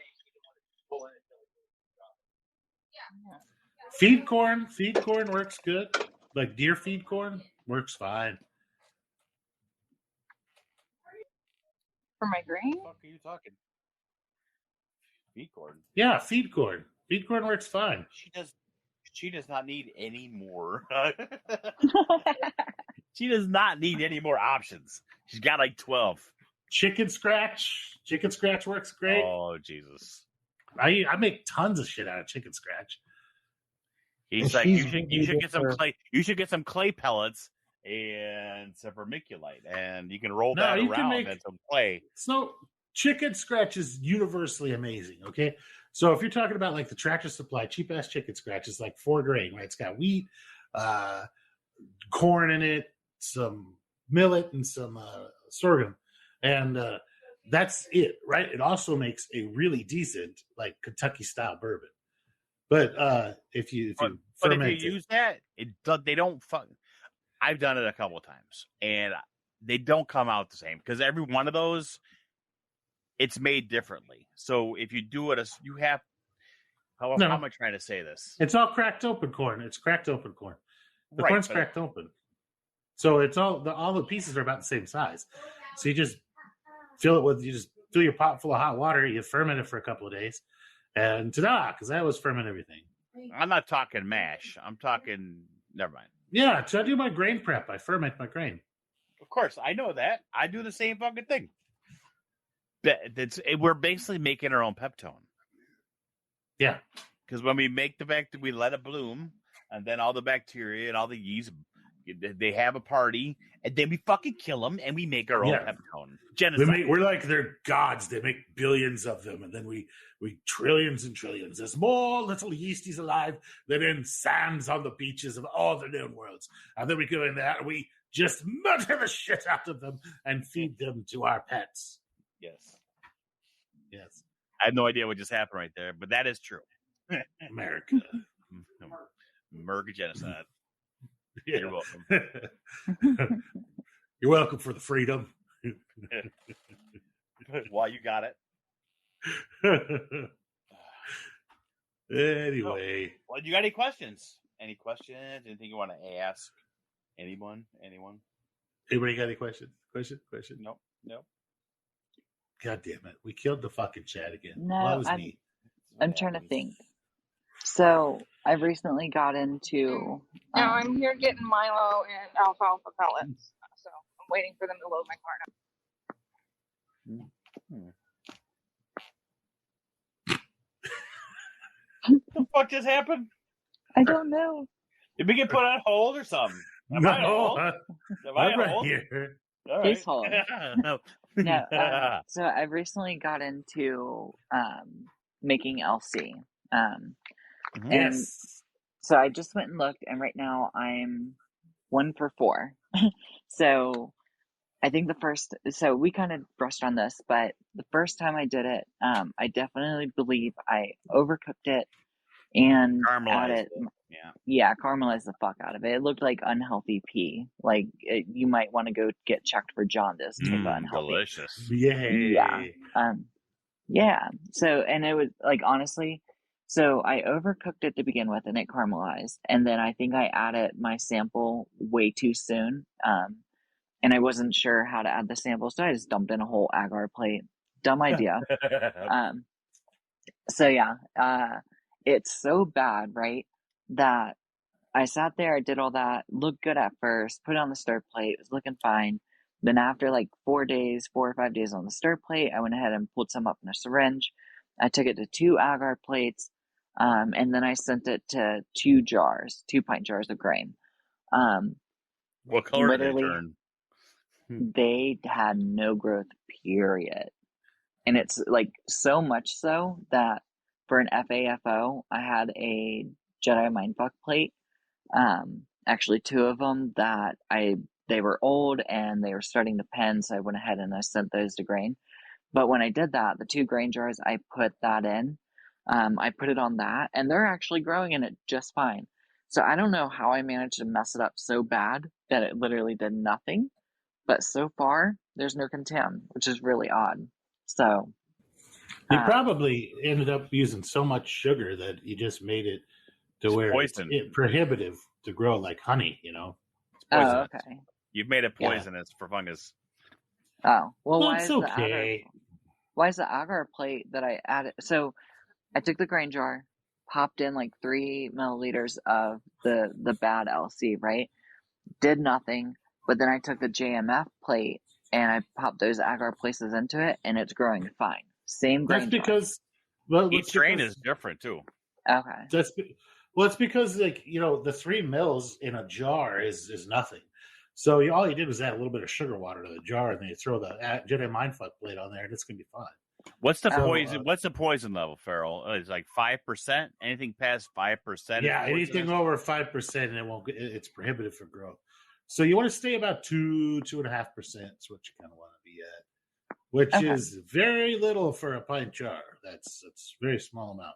A: Feed corn works good. Like deer feed corn works fine.
C: For my grain?
B: What the fuck are you talking? Feed corn.
A: Yeah, feed corn. Feed corn works fine.
B: She does not need any more. She does not need any more options. She's got like 12.
A: Chicken scratch works great.
B: Oh Jesus!
A: I make tons of shit out of chicken scratch.
B: He's like, you should get some clay. You should get some clay pellets and some vermiculite, and you can roll that around and some clay.
A: So chicken scratch is universally amazing. Okay, so if you're talking about like the Tractor Supply cheap ass chicken scratch, it's like 4 grain, right? It's got wheat, corn in it, some millet, and some sorghum, and that's it, right? It also makes a really decent like Kentucky style bourbon. But if you
B: use that, they don't. I've done it a couple of times, and they don't come out the same because every one of those, it's made differently. So if you do it, you have. How am I trying to say this?
A: It's all cracked open corn. It's cracked open corn. The
B: Right,
A: corn's cracked open, so it's all the pieces are about the same size. So you just fill your pot full of hot water. You ferment it for a couple of days. And ta-da, because I always ferment everything.
B: I'm not talking mash. I'm talking. Never mind.
A: Yeah, so I do my grain prep. I ferment my grain.
B: Of course, I know that. I do the same fucking thing. We're basically making our own Peptone.
A: Yeah.
B: Because when we make we let it bloom, and then all the bacteria and all the yeast, they have a party, and then we fucking kill them, and we make our own Peptone. Genocide.
A: We're like they're gods. They make billions of them, and then we trillions and trillions. There's more little yeasties alive than in sands on the beaches of all the known worlds. And then we go in there and we just murder the shit out of them and feed them to our pets.
B: Yes. I have no idea what just happened right there, but that is true.
A: America.
B: America genocide. Yeah. You're welcome.
A: You're welcome for the freedom.
B: Well, you got it.
A: Anyway.
B: Well, you got any questions? Any questions? Anything you want to ask? Anyone?
A: Anybody got any questions? Question?
B: Nope.
A: God damn it. We killed the fucking chat again.
D: No, I'm trying to think. So I've recently got into.
C: Now I'm here getting Milo and alfalfa pellets, so I'm waiting for them to load my car up.
B: What the fuck just happened?
D: I don't know.
B: Did we get put on hold or something? Am I
A: I'm right here.
B: All right.
D: Please hold. No. So I've recently got into making LC. And so I just went and looked, and right now I'm 1 for 4. So I think so we kind of brushed on this, but the first time I did it, I definitely believe I overcooked it and
B: caramelized it.
D: Yeah, caramelized the fuck out of it. It looked like unhealthy pee. Like you might want to go get checked for jaundice. Type of unhealthy.
B: Delicious.
A: Yay.
D: Yeah. Yeah. So, and it was like, honestly, so I overcooked it to begin with and it caramelized. And then I think I added my sample way too soon. And I wasn't sure how to add the sample. So I just dumped in a whole agar plate. Dumb idea. So yeah, it's so bad, right? That I sat there, I did all that, looked good at first, put it on the stir plate, it was looking fine. Then after like 4 or 5 days on the stir plate, I went ahead and pulled some up in a syringe. I took it to 2 agar plates, and then I sent it to 2 pint jars of grain.
B: What color did they turn?
D: They had no growth, period. And it's like so much so that for an FAFO, I had a Jedi Mindfuck plate. Actually 2 of them that they were old and they were starting to pen, so I went ahead and I sent those to grain. But when I did that, the 2 grain jars, I put that in. I put it on that, and they're actually growing in it just fine. So I don't know how I managed to mess it up so bad that it literally did nothing. But so far, there's no contam, which is really odd. So
A: you probably ended up using so much sugar that you just made it to
B: It's
A: where
B: poison.
A: it's prohibitive to grow like honey. You know.
B: It's poisonous.
D: Oh, okay.
B: You've made it poisonous for fungus.
D: Oh, well,
A: Well,
D: why
A: it's
D: is the
A: okay.
D: agar plate that I added? So I took the grain jar, popped in like 3 milliliters of the bad LC, right? Did nothing, but then I took the JMF plate and I popped those agar places into it, and it's growing fine. Same grain
A: That's
D: jar.
A: because well,
B: Each
A: it's
B: strain
A: because-
B: is different too.
D: Okay.
A: it's because like the 3 mils in a jar is nothing. So all you did was add a little bit of sugar water to the jar, and then you throw the Jedi Mindfuck plate on there, and it's gonna be fine.
B: What's the
D: Oh,
B: poison? What's the poison level, Farrell? It's like 5%. Anything past 5%?
A: Yeah, anything over 5%, and it won't. It's prohibitive for growth. So you want to stay about 2.5%. Is what you kind of want to be at, which
D: Okay.
A: is very little for a pint jar. That's a very small amount.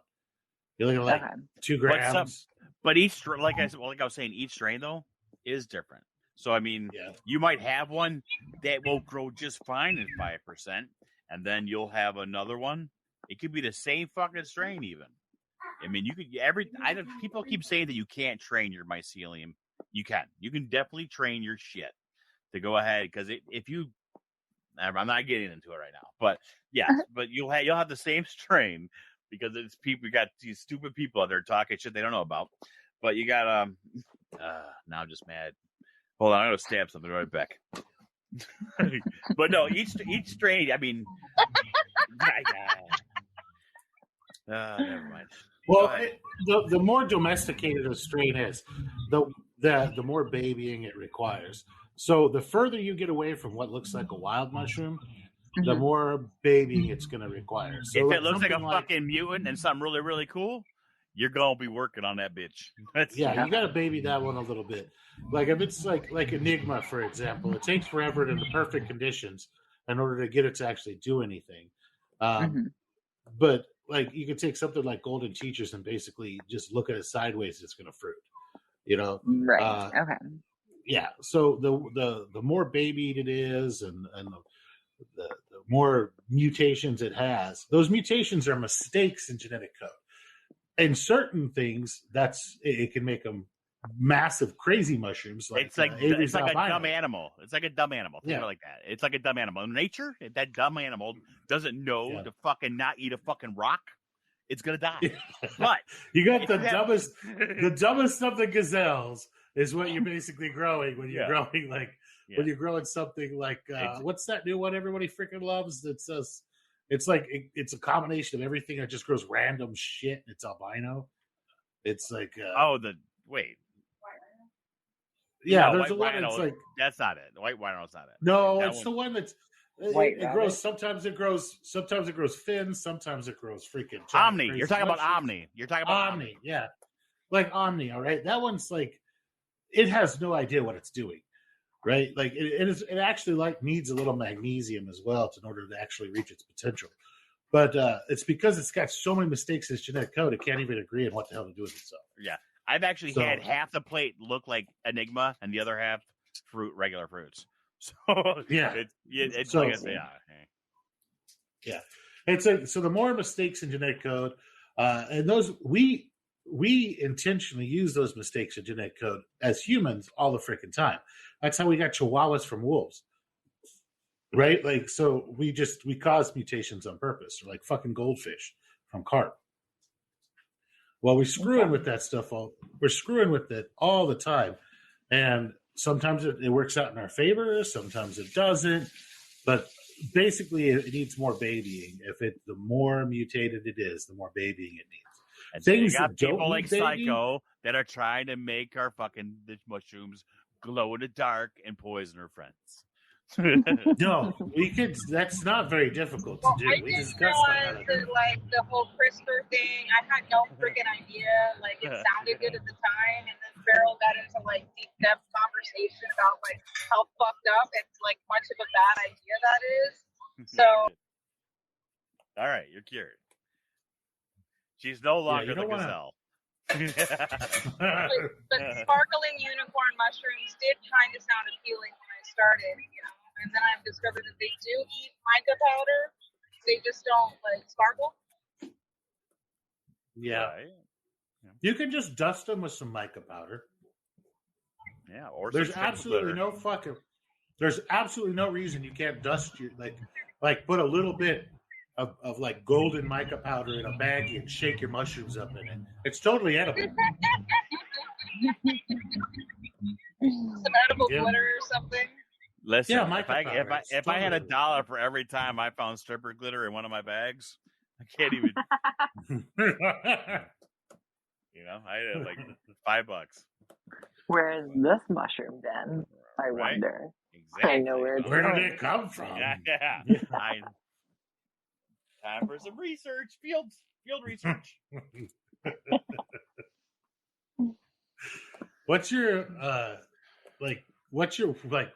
A: You're looking at like 2 grams.
B: But each, like I was saying, each strain though is different. So I mean, you might have one that will grow just fine at 5%, and then you'll have another one. It could be the same fucking strain, even. I mean, you could people keep saying that you can't train your mycelium. You can. You can definitely train your shit to go ahead, because if you, I'm not getting into it right now, but yes, but you'll have the same strain, because it's people. You got these stupid people out there talking shit they don't know about. But you got now I'm just mad. Hold on, I'm gonna stab something right back. But no, each strain. I mean, never mind.
A: Well, the more domesticated a strain is, the more babying it requires. So the further you get away from what looks like a wild mushroom, the more babying it's going to require. So
B: if it looks like a fucking mutant and something really, really cool, you're going to be working on that bitch.
A: You got to baby that one a little bit. Like if it's like Enigma, for example, it takes forever in the perfect conditions in order to get it to actually do anything. But like you could take something like Golden Teachers and basically just look at it sideways, it's going to fruit.
D: Right. Okay.
A: Yeah. So the more babied it is, and the more mutations it has, those mutations are mistakes in genetic code. And certain things, it can make them massive, crazy mushrooms.
B: It's like a dumb animal. It's like a dumb animal. Think of it like that. It's like a dumb animal. In nature, if that dumb animal doesn't know to fucking not eat a fucking rock, it's gonna die. But
A: you got the dumbest of the gazelles is what you're basically growing when you're growing when you're growing something like what's that new one everybody freaking loves that says it's like it's a combination of everything that just grows random shit. It's albino. It's like there's a one that's like
B: that's not it. The white rhino's not it.
A: No, it's the one that's it grows. Sometimes it grows fins. Sometimes it grows freaking
B: Omni. You're talking about Omni. You're talking about
A: Omni. Yeah, like Omni. All right, that one's like it has no idea what it's doing. Right, like it actually needs a little magnesium as well in order to actually reach its potential. But it's because it's got so many mistakes in its genetic code, it can't even agree on what the hell to do with itself.
B: Yeah, I've actually had half the plate look like Enigma and the other half regular fruits. So it's like I say,
A: yeah. It's like so the more mistakes in genetic code, and those we intentionally use those mistakes in genetic code as humans all the freaking time. That's how we got chihuahuas from wolves, right? Like so we cause mutations on purpose, like fucking goldfish from carp. Well, we're screwing with that stuff we're screwing with it all the time, and sometimes it works out in our favor, sometimes it doesn't. But basically, it needs more babying. The more mutated it is, the more babying it needs.
B: And things you got people like Psycho that are trying to make our fucking mushrooms glow in the dark and poison our friends.
A: No, that's not very difficult to do.
C: I didn't realize that, the whole CRISPR thing. I had no freaking idea. Like, it sounded good at the time, and then Farrell got into deep depth conversation about how fucked up and much of a bad idea that is. So,
B: all right, you're cured. She's no longer the gazelle.
C: But sparkling unicorn mushrooms did kind of sound appealing when I started, and then I've discovered that they do eat mica powder. They just don't sparkle.
A: Yeah. You can just dust them with some mica powder.
B: Yeah, or
A: There's
B: some
A: absolutely
B: glitter.
A: there's absolutely no reason you can't dust your like put a little bit of like golden mica powder in a baggie and shake your mushrooms up in it. It's totally edible.
C: Some edible
A: Yeah.
C: glitter or something.
B: Listen,
A: Yeah,
B: if
A: mica
B: I
A: powder. It's
B: if I had
A: totally
B: $1 for every time I found stripper glitter in one of my bags, I can't even. You know, I had like $5.
D: Where is this mushroom then? I
B: Right?
D: wonder.
B: Exactly.
D: I know where it's
A: Where did
D: going.
A: it come from?
B: Yeah. Time for some research, field research.
A: What's your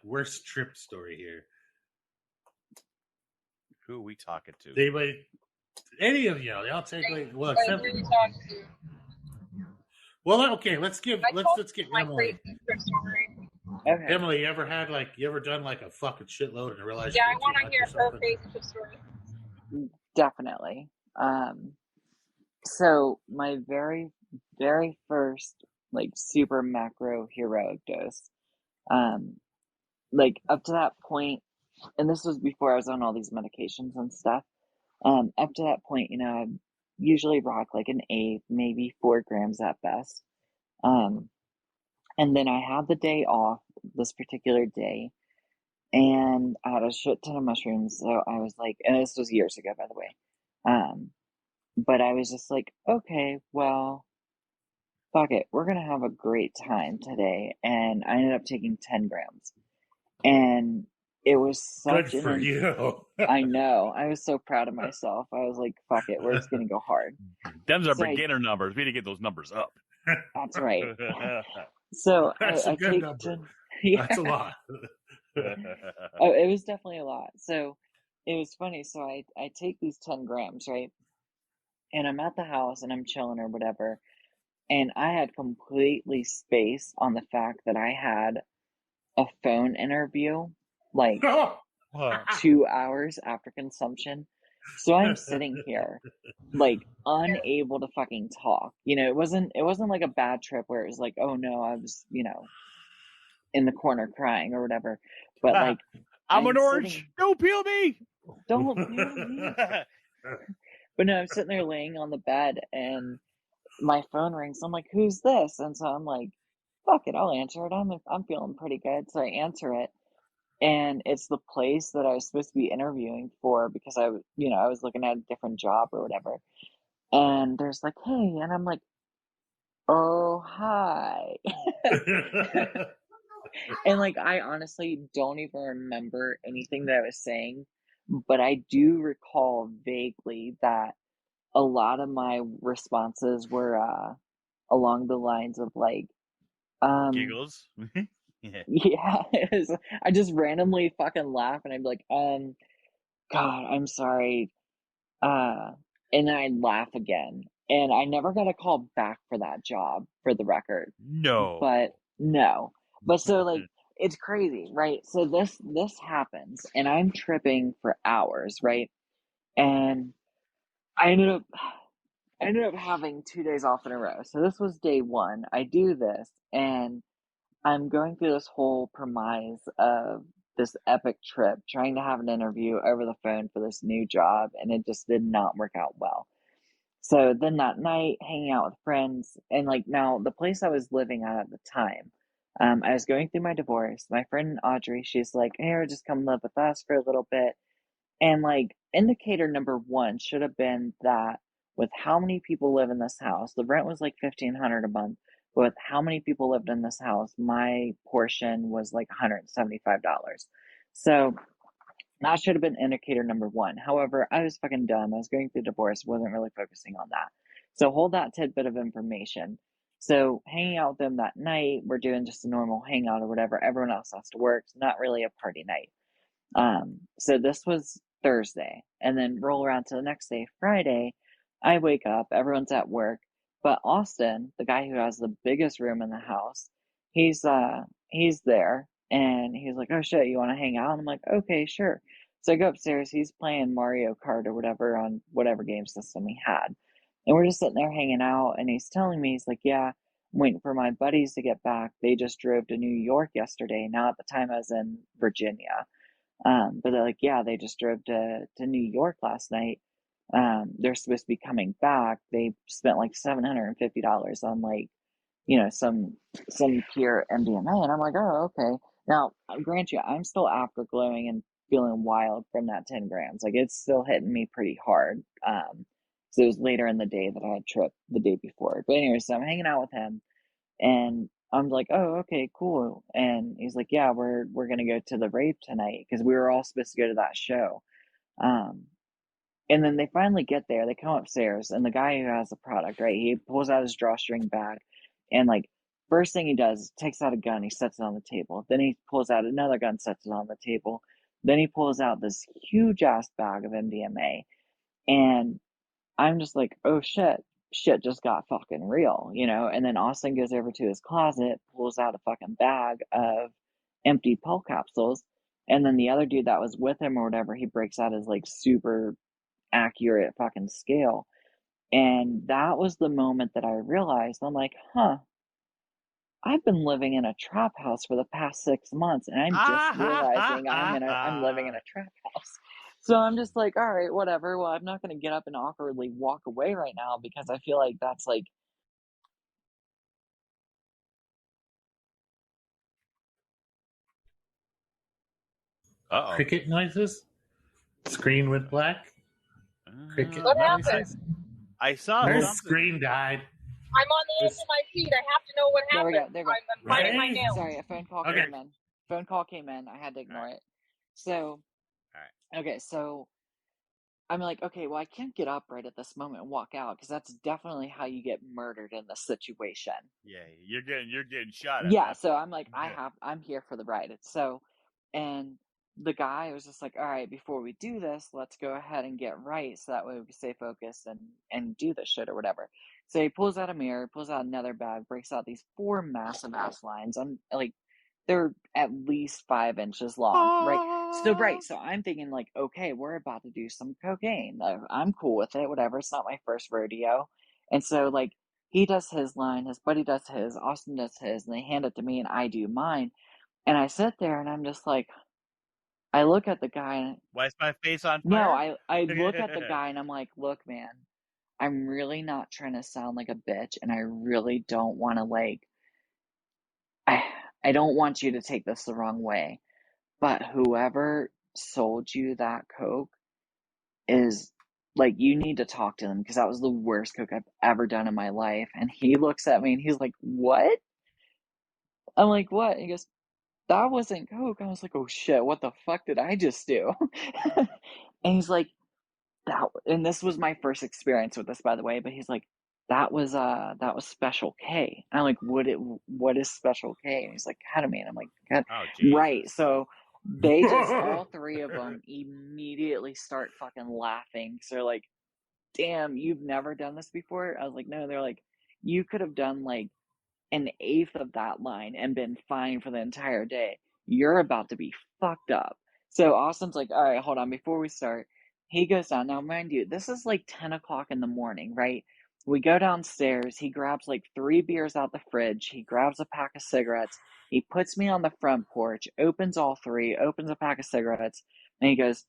A: worst trip story here?
B: Who are we talking to?
A: Anybody, any of you? I'll take
C: Like, who are you talking to?
A: Well, okay. Let's get
C: my
A: Emmuhley.
C: crazy trip story.
D: Okay.
A: Emmuhley, you ever done like a fucking shitload and realized?
C: Yeah,
A: you
C: I want to
A: did too
C: hear
A: much or
C: her
A: something?
C: crazy trip story.
D: Definitely. So my very, very first like super macro heroic dose, like up to that point, and this was before I was on all these medications and stuff. Up to that point, you know, I usually rock like an 8, maybe 4 grams at best. And then I had the day off this particular day, and I had a shit ton of mushrooms. So I was like, and this was years ago, by the way. But I was just like, okay, well, fuck it. We're going to have a great time today. And I ended up taking 10 grams. And it was
A: Good
D: such
A: for you.
D: I know. I was so proud of myself. I was like, fuck it. We're just going to go hard.
B: Them's are
D: So
B: beginner numbers. We need to get those numbers up.
D: That's right. So
A: That's a
D: I
A: good
D: take
A: number.
D: 10. Yeah.
A: That's a lot.
D: Oh, it was definitely a lot. So it was funny. So I take these 10 grams, right? And I'm at the house and I'm chilling or whatever. And I had completely spaced on the fact that I had a phone interview like 2 hours after consumption. So I'm sitting here like unable to fucking talk. You know, it wasn't like a bad trip where it was like, oh no, I was, you know, in the corner crying or whatever. But like
B: I'm an
D: sitting-
B: orange. Don't peel me.
D: Don't peel me. But no, I'm sitting there laying on the bed and my phone rings. I'm like, who's this? And so I'm like, fuck it, I'll answer it. I'm feeling pretty good. So I answer it. And it's the place that I was supposed to be interviewing for because I was looking at a different job or whatever. And there's like, hey, and I'm like, oh, hi. And like, I honestly don't even remember anything that I was saying, but I do recall vaguely that a lot of my responses were along the lines of like,
B: Giggles.
D: yeah, I just randomly fucking laugh and I'd be like, God, I'm sorry. And then I'd laugh again. And I never got a call back for that job, for the record.
B: No.
D: But no. But so like it's crazy, right? So this happens and I'm tripping for hours, right? And I ended up having 2 days off in a row. So this was day 1. I do this and I'm going through this whole premise of this epic trip, trying to have an interview over the phone for this new job, and it just did not work out well. So then that night, hanging out with friends, and like now the place I was living at the time, I was going through my divorce. My friend Audrey, she's like, "Here, just come live with us for a little bit." And like indicator number 1 should have been that with how many people live in this house, the rent was like $1,500 a month. With how many people lived in this house, my portion was like $175. So that should have been indicator number 1. However, I was fucking dumb. I was going through divorce, wasn't really focusing on that. So hold that tidbit of information. So hanging out with them that night, we're doing just a normal hangout or whatever. Everyone else has to work. It's not really a party night. So this was Thursday, and then roll around to the next day, Friday. I wake up, everyone's at work, but Austin, the guy who has the biggest room in the house, he's there, and he's like, "Oh shit, you want to hang out?" And I'm like, "Okay, sure." So I go upstairs. He's playing Mario Kart or whatever on whatever game system he had, And we're just sitting there hanging out, and he's telling me, he's like, yeah, I'm waiting for my buddies to get back. They just drove to New York yesterday. Now at the time I was in Virginia. But they're like, yeah, they just drove to New York last night. They're supposed to be coming back. They spent like $750 on like, some pure MDMA. And I'm like, oh, okay. Now, grant you, I'm still afterglowing and feeling wild from that 10 grams. Like, it's still hitting me pretty hard. So it was later in the day that I had tripped the day before. But anyway, so I'm hanging out with him, and I'm like, oh, okay, cool. And he's like, yeah, we're gonna go to the rave tonight because we were all supposed to go to that show. Um, and then they finally get there. They come upstairs, and the guy who has the product, right? He pulls out his drawstring bag, and like first thing he does is takes out a gun. He sets it on the table. Then he pulls out another gun, sets it on the table. Then he pulls out this huge ass bag of MDMA, and I'm just like, oh shit just got fucking real, And then Austin goes over to his closet, pulls out a fucking bag of empty pill capsules. And then the other dude that was with him or whatever, he breaks out his like super accurate fucking scale. And that was the moment that I realized, I'm like, huh, I've been living in a trap house for the past 6 months, and I'm just realizing I'm living in a trap house. So I'm just like, all right, whatever. Well, I'm not going to get up and awkwardly walk away right now because I feel like that's like,
B: Uh-oh.
A: Cricket noises. Screen went black. Cricket
C: What
A: noises.
C: happened?
B: I saw
A: Her
B: something.
A: screen died.
C: I'm on the edge of my seat. I have to know what
D: there we
C: happened.
D: go, there we go.
C: I'm biting my
A: Right.
C: nails.
D: Sorry, a phone call
A: Okay.
D: came in. Phone call came in. I had to ignore it. So, okay, so I'm like, okay, well, I can't get up right at this moment and walk out because that's definitely how you get murdered in this situation.
B: Yeah, you're getting shot at.
D: Yeah, so I'm like, I'm here for the ride. And the guy was just like, all right, before we do this, let's go ahead and get right so that way we stay focused and do this shit or whatever. So he pulls out a mirror, pulls out another bag, breaks out these 4 massive ass lines. I'm like, they're at least 5 inches long, right? So I'm thinking like, okay, we're about to do some cocaine. I'm cool with it, whatever. It's not my first rodeo. And so like, he does his line, his buddy does his, Austin does his, and they hand it to me and I do mine. And I sit there and I'm just like, I look at the guy and
B: Why is my face on
D: no,
B: fire?
D: I look at the guy and I'm like, look, man, I'm really not trying to sound like a bitch, and I really don't want to like, I don't want you to take this the wrong way, but whoever sold you that coke is like, you need to talk to them because that was the worst coke I've ever done in my life. And he looks at me and he's like, what? I'm like, what? And he goes, that wasn't coke. I was like, oh shit, what the fuck did I just do? And he's like, and this was my first experience with this, by the way, but he's like, that was Special K. And I'm like, what is Special K? And he's like, ketamine. I'm like, God.
B: Oh, Jesus.
D: Right. So they just, all 3 of them immediately start fucking laughing. So they're like, damn, you've never done this before? I was like, no. They're like, you could have done like an eighth of that line and been fine for the entire day. You're about to be fucked up. So Austin's like, all right, hold on. Before we start, he goes down. Now, mind you, this is like 10 o'clock in the morning, right? We go downstairs. He grabs like 3 beers out the fridge. He grabs a pack of cigarettes. He puts me on the front porch, opens all 3, opens a pack of cigarettes, and he goes,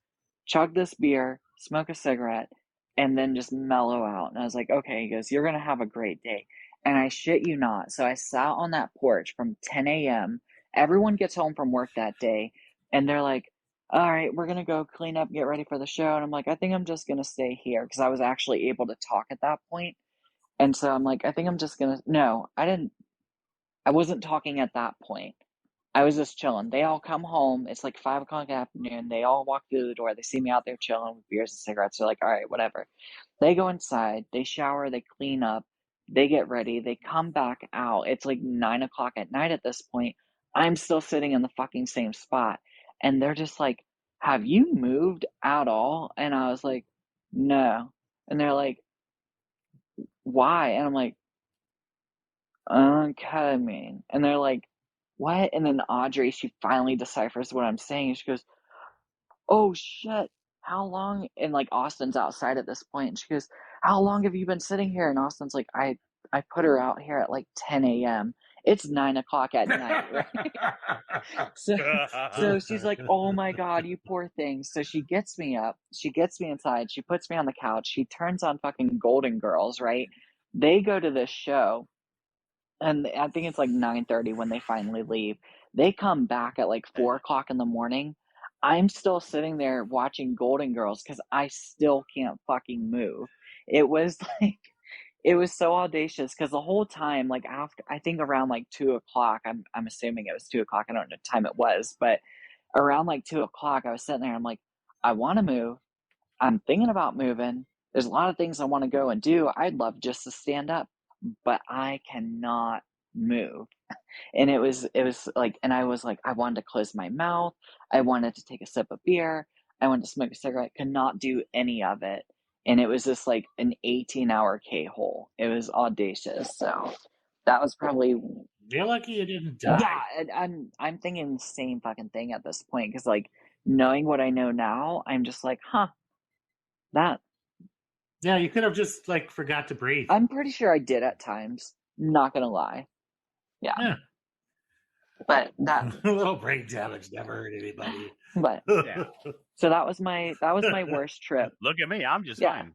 D: chug this beer, smoke a cigarette, and then just mellow out. And I was like, okay. He goes, you're going to have a great day. And I shit you not. So I sat on that porch from 10 a.m. Everyone gets home from work that day, and they're like, all right, we're going to go clean up, get ready for the show. And I'm like, I think I'm just going to stay here because I was actually able to talk at that point. And so I'm like, I think I'm just going to, no, I wasn't talking at that point. I was just chilling. They all come home. It's like 5 o'clock in the afternoon. They all walk through the door. They see me out there chilling with beers and cigarettes. They're like, all right, whatever. They go inside. They shower. They clean up. They get ready. They come back out. It's like 9 o'clock at night at this point. I'm still sitting in the fucking same spot. And they're just like, have you moved at all? And I was like, no. And they're like, why? And I'm like, ketamine. And they're like, what? And then Audrey, she finally deciphers what I'm saying. She goes, oh shit, how long? And like Austin's outside at this point. And she goes, how long have you been sitting here? And Austin's like, I put her out here at like 10 a.m. It's 9 o'clock at night, right? So she's like, oh my God, you poor thing. So she gets me up, she gets me inside, she puts me on the couch, she turns on fucking Golden Girls, right? They go to this show, and I think it's like 9:30 when they finally leave. They come back at like 4 o'clock in the morning. I'm still sitting there watching Golden Girls because I still can't fucking move. It was like, it was so audacious because the whole time, like after, I think around like 2 o'clock, I'm assuming it was 2 o'clock. I don't know what time it was, but around like 2 o'clock, I was sitting there. I'm like, I want to move. I'm thinking about moving. There's a lot of things I want to go and do. I'd love just to stand up, but I cannot move. And it was like, and I was like, I wanted to close my mouth. I wanted to take a sip of beer. I wanted to smoke a cigarette. Could not do any of it. And it was just like an 18-hour K-hole. It was audacious. So that was probably,
A: You're lucky you didn't die.
D: yeah. And I'm thinking the same fucking thing at this point because, like, knowing what I know now, I'm just like, that.
A: Yeah, you could have just like forgot to breathe.
D: I'm pretty sure I did at times. Not gonna lie. Yeah. But that
A: a little brain damage never hurt anybody.
D: But
B: Yeah.
D: so that was my worst trip.
B: Look at me, I'm just
D: Yeah.
B: fine.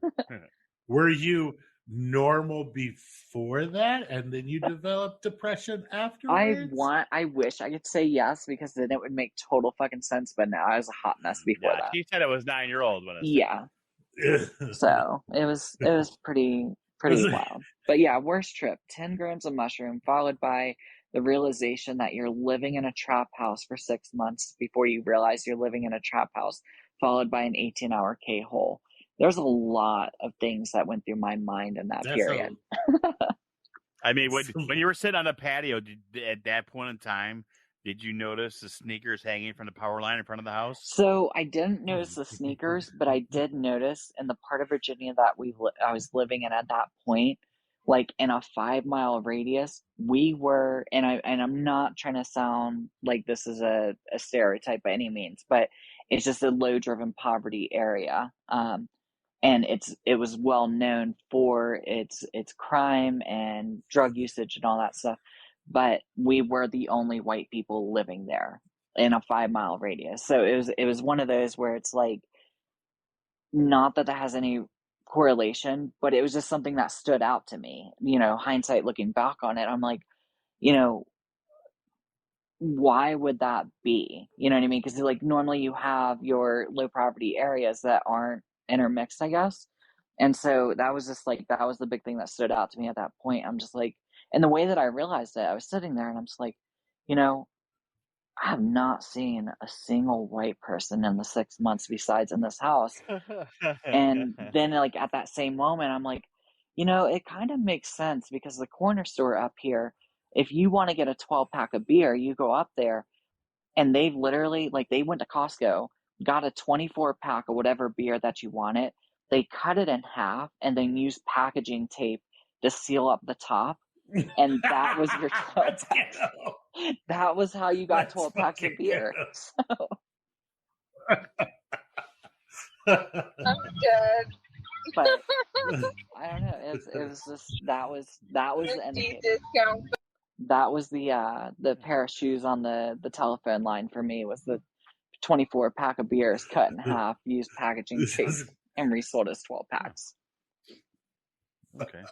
A: Were you normal before that, and then you developed depression afterwards?
D: I wish I could say yes because then it would make total fucking sense. But now I was a hot mess before
B: Yeah,
D: that.
B: she said it was 9-year-old when it was
D: Yeah. So it was pretty wild. But yeah, worst trip: 10 grams of mushroom, followed by the realization that you're living in a trap house for 6 months before you realize you're living in a trap house, followed by an 18-hour K-hole. There's a lot of things that went through my mind in that period.
B: I mean, when you were sitting on the patio, at that point in time, did you notice the sneakers hanging from the power line in front of the house?
D: So I didn't notice the sneakers, but I did notice in the part of Virginia that I was living in at that point, like in a 5-mile radius, we were, and I'm not trying to sound like this is a stereotype by any means, but it's just a low-driven poverty area. And it was well known for its crime and drug usage and all that stuff. But we were the only white people living there in a 5-mile radius. So it was one of those where it's like, not that has any correlation, but it was just something that stood out to me. You know, hindsight looking back on it, I'm like, you know, why would that be? You know what I mean? Because like normally you have your low poverty areas that aren't intermixed, I guess. And so that was just like, that was the big thing that stood out to me at that point. I'm just like, and the way that I realized it, I was sitting there and I'm just like, you know, I have not seen a single white person in the 6 months besides in this house. And then like at that same moment, I'm like, you know, it kind of makes sense because the corner store up here, if you want to get a 12-pack of beer, you go up there and they've literally, like, they went to Costco, got a 24-pack of whatever beer that you wanted. They cut it in half and then used packaging tape to seal up the top. And that was your 12 packs. That was how you got 12 packs of beer. So.
C: I'm dead.
D: But I don't know. It was just that was the
C: Deep discount.
D: that was the pair of shoes on the telephone line for me, was the 24-pack of beers cut in half, used packaging tape, and resold as 12 packs.
B: Okay.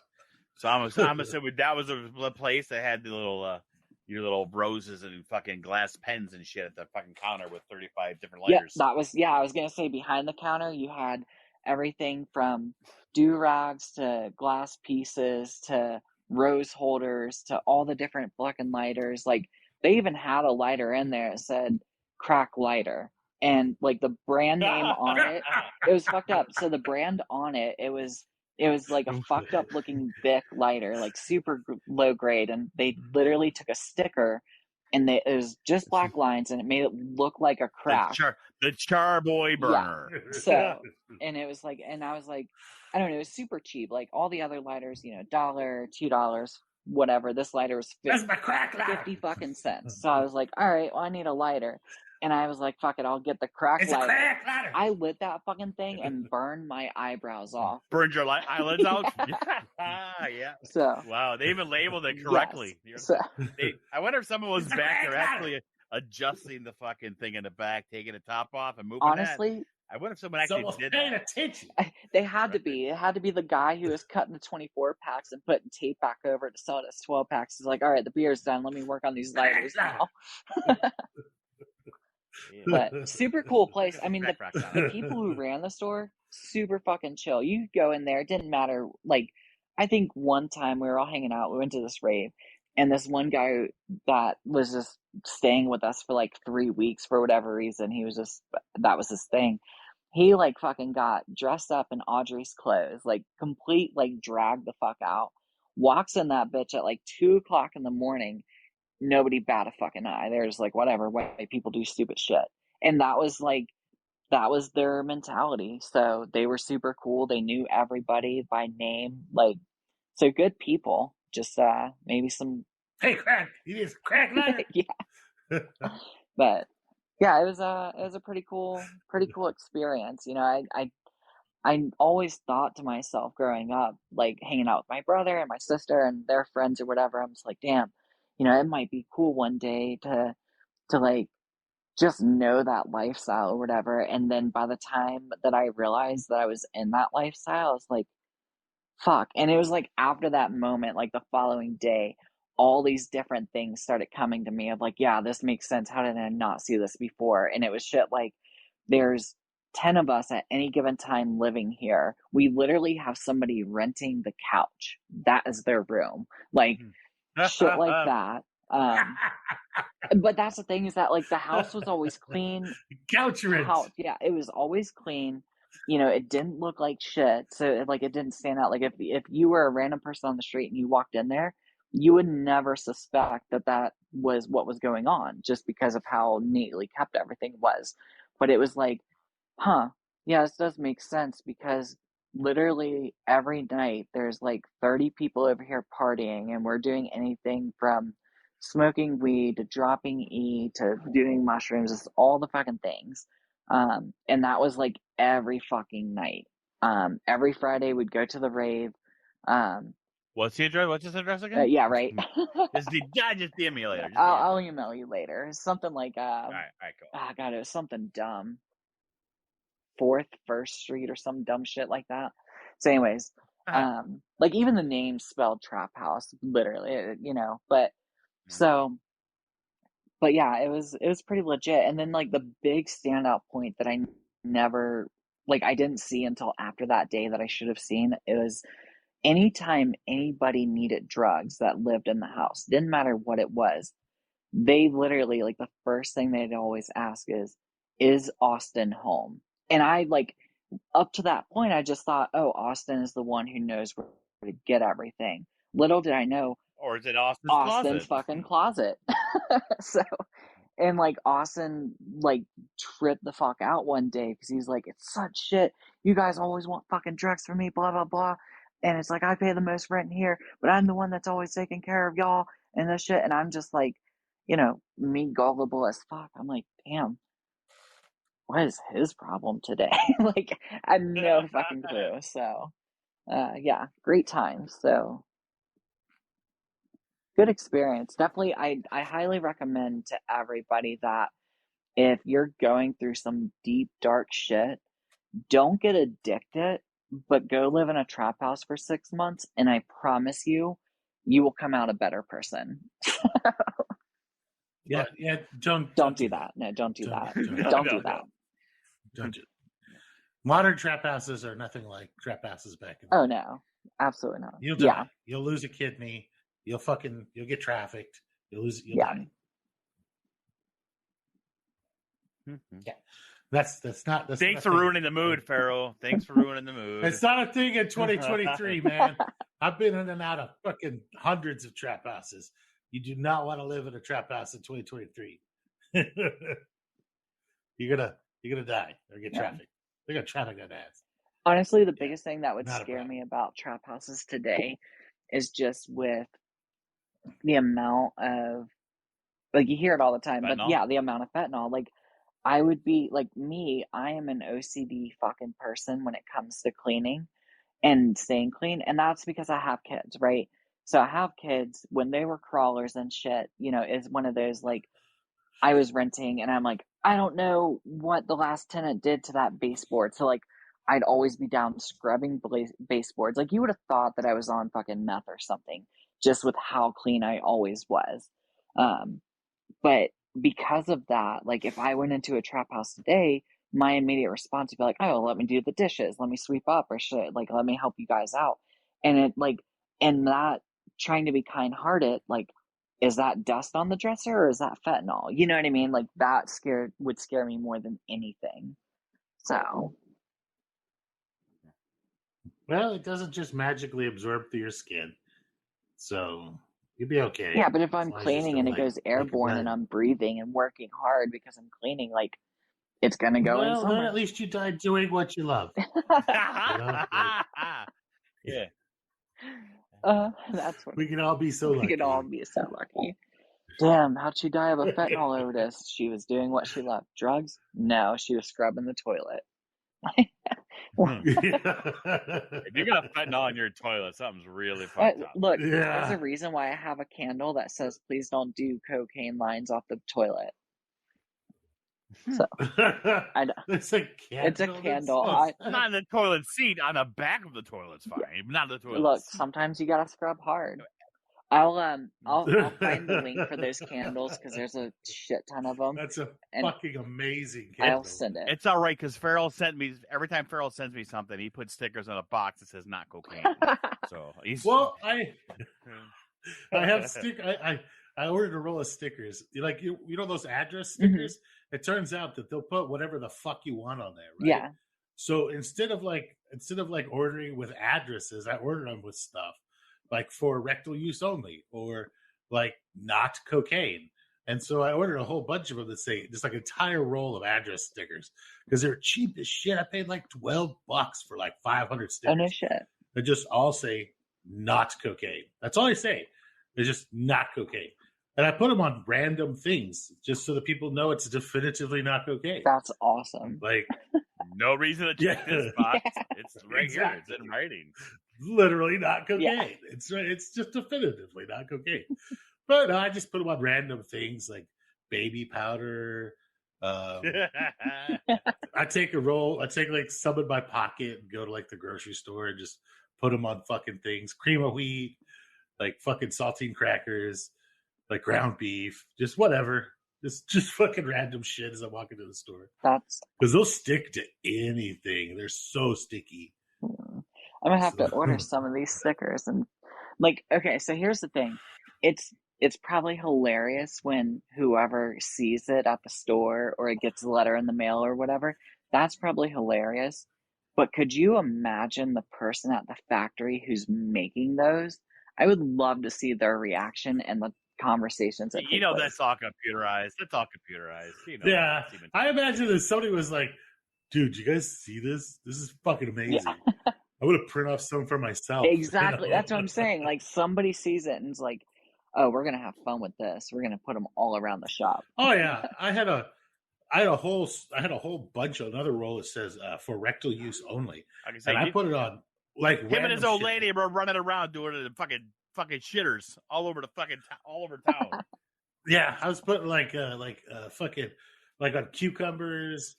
B: So I'm assuming that was the place that had the little your little roses and fucking glass pens and shit at the fucking counter with 35 different lighters.
D: Yeah, I was gonna say behind the counter you had everything from do-rags to glass pieces to rose holders to all the different fucking lighters. Like, they even had a lighter in there that said crack lighter, and like the brand name on it was fucked up. So the brand on it was like a fucked up looking Bic lighter, like super low grade, and they literally took a sticker and it was just black lines and it made it look like a crack.
B: The Czar boy burner.
D: Yeah. So, and it was like, and I was like, I don't know, it was super cheap. Like all the other lighters, you know, $1, $2, whatever. This lighter was 50 fucking cents. So I was like, all right, well, I need a lighter. And I was like, fuck it, I'll get the crack
A: It's a
D: lighter.
A: crack ladder.
D: I lit that fucking thing and burned my eyebrows off.
B: Burned your eyelids out? Yeah.
D: So
B: Wow, they even labeled it correctly.
D: yes. So
B: I wonder if someone was
A: It's a
B: back there
A: crack
B: actually adjusting the fucking thing in the back, taking the top off and moving
D: honestly,
B: that. I wonder if someone actually
A: Someone's
B: did
A: paying
B: that.
A: attention.
D: they had to be. It had to be the guy who was cutting the 24 packs and putting tape back over to sell it as 12 packs. He's like, all right, the beer's done. Let me work on these lighters now. But super cool place. I mean, the people who ran the store, super fucking chill. You could go in there. It didn't matter. Like, I think one time we were all hanging out. We went to this rave. And this one guy that was just staying with us for like 3 weeks for whatever reason, that was his thing. He like fucking got dressed up in Audrey's clothes, like complete, like dragged the fuck out, walks in that bitch at like 2:00 in the morning. Nobody bat a fucking eye. They're just like, whatever, white people do stupid shit. And that was their mentality. So they were super cool. They knew everybody by name. Like, so good people. Just maybe some.
A: Hey, crack! You need some crack ladder.
D: Yeah. But yeah, it was a pretty cool experience. You know, I always thought to myself growing up, like hanging out with my brother and my sister and their friends or whatever, I'm just like, damn, you know, it might be cool one day to like just know that lifestyle or whatever. And then by the time that I realized that I was in that lifestyle, I was like, fuck. And it was like after that moment, like the following day, all these different things started coming to me of like, yeah, this makes sense. How did I not see this before? And it was shit like, there's 10 of us at any given time living here. We literally have somebody renting the couch. That is their room. Like shit like that. But that's the thing is that like the house was always clean.
A: Couch rent.
D: Yeah, it was always clean. You know, it didn't look like shit. So it didn't stand out. Like if you were a random person on the street and you walked in there, you would never suspect that was what was going on just because of how neatly kept everything was. But it was like, huh, yeah, this does make sense because literally every night there's like 30 people over here partying and we're doing anything from smoking weed to dropping E to doing mushrooms, it's all the fucking things. And that was like every fucking night. Every Friday we'd go to the rave.
B: What's the address? What's his address again?
D: Yeah, right.
B: Just DM me later.
D: I'll email you later. Something like
B: all right, cool.
D: Oh god, it was something dumb. 4th First Street or some dumb shit like that. So anyways, like even the name spelled trap house, literally, you know, but but yeah, it was pretty legit. And then like the big standout point that I never, like I didn't see until after that day that I should have seen, it was anytime anybody needed drugs that lived in the house, didn't matter what it was, they literally, like the first thing they'd always ask is Austin home? And I like, up to that point, I just thought, oh, Austin is the one who knows where to get everything. Little did I know,
B: or is it Austin's
D: fucking closet? So, and like Austin like tripped the fuck out one day because he's like, it's such shit. You guys always want fucking drugs from me, blah, blah, blah. And it's like, I pay the most rent here, but I'm the one that's always taking care of y'all and this shit. And I'm just like, you know, me gullible as fuck. I'm like, damn, what is his problem today? Like, I had no fucking clue. So, yeah, great times. So, good experience. Definitely, I highly recommend to everybody that if you're going through some deep, dark shit, don't get addicted, but go live in a trap house for 6 months, and I promise you, you will come out a better person.
A: Yeah, don't
D: do that. No, don't do that. Don't do that.
A: Don't do. Modern trap houses are nothing like trap houses back in.
D: Oh no, absolutely not.
A: You'll die. Yeah. You'll lose a kidney. You'll get trafficked. You'll die.
B: Mm-hmm.
A: Yeah. That's not.
B: Thanks for ruining the mood, Farrell. Thanks for ruining the mood.
A: It's not a thing in 2023, man. I've been in and out of fucking hundreds of trap houses. You do not want to live in a trap house in 2023. You're gonna die or get trafficked. They're gonna traffic that ass.
D: Honestly, the biggest thing that would scare me about trap houses today is just with the amount of, like, you hear it all the time,
B: fentanyl?
D: But yeah, the amount of fentanyl. Like, I would be like me, I am an OCD fucking person when it comes to cleaning and staying clean. And that's because I have kids, right? So I have kids when they were crawlers and shit, is one of those like I was renting and I'm like, I don't know what the last tenant did to that baseboard. So like I'd always be down scrubbing baseboards. Like you would have thought that I was on fucking meth or something just with how clean I always was. But because of that, like if I went into a trap house today, my immediate response would be like, oh, let me do the dishes, let me sweep up or shit, like let me help you guys out. And it like, and that trying to be kind hearted, like, is that dust on the dresser or is that fentanyl? You know what I mean? Like that would scare me more than anything. So.
A: Well, it doesn't just magically absorb through your skin. So you'll be okay.
D: Yeah, but if I'm cleaning and it goes airborne and I'm breathing and working hard because I'm cleaning, like it's gonna go in somewhere.
A: Then at least you died doing what you love.
B: Yeah.
D: That's what
A: we can all be so lucky.
D: We can all be so lucky. Damn, how'd she die of a fentanyl overdose? She was doing what she loved. Drugs? No, she was scrubbing the toilet.
B: If you got fentanyl in your toilet, something's really fucked up.
D: Look, there's a reason why I have a candle that says, please don't do cocaine lines off the toilet. So,
A: it's a candle.
D: It's a candle.
B: Not in the toilet seat, on the back of the toilet's fine. Yeah. Not the toilet.
D: Look, sometimes you gotta scrub hard. I'll find the link for those candles because there's a shit ton of them.
A: That's a fucking amazing candle.
D: I'll send it.
B: It's all right because Farrell sent me every time Farrell sends me something, he puts stickers on a box that says not cocaine. So
A: I have I ordered a roll of stickers. Like you know those address stickers. Mm-hmm. It turns out that they'll put whatever the fuck you want on there, right?
D: Yeah.
A: So instead of ordering with addresses, I ordered them with stuff like for rectal use only or like not cocaine. And so I ordered a whole bunch of them that say just like an entire roll of address stickers because they're cheap as shit. I paid like $12 for like 500 stickers.
D: Oh, no shit.
A: They just all say not cocaine. That's all they say. They're just not cocaine. And I put them on random things just so that people know it's definitively not cocaine.
D: That's awesome.
A: Like,
B: no reason to check this box. Yeah. It's right here. It's in writing.
A: Literally not cocaine.
D: Yeah.
A: It's just definitively not cocaine. But I just put them on random things like baby powder. I take like some in my pocket and go to like the grocery store and just put them on fucking things. Cream of wheat, like fucking saltine crackers, like ground beef, just whatever. Just fucking random shit as I walk into the store.
D: That's
A: because they'll stick to anything. They're so sticky.
D: I'm gonna have to order some of these stickers and like. Okay, so here's the thing. It's probably hilarious when whoever sees it at the store or it gets a letter in the mail or whatever. That's probably hilarious. But could you imagine the person at the factory who's making those? I would love to see their reaction and the conversations that take place.
B: That's all computerized.
A: Yeah, I imagine that somebody was like, "Dude, you guys see this? This is fucking amazing." Yeah. I would have printed off some for myself.
D: Exactly, that's what I'm saying. Like somebody sees it and is like, "Oh, we're gonna have fun with this. We're gonna put them all around the shop."
A: Oh yeah, I had a whole bunch of another roll that says for rectal use only, and I put it on like
B: him and his old lady were running around doing it in fucking shitters all over town.
A: Yeah, I was putting like fucking like on cucumbers,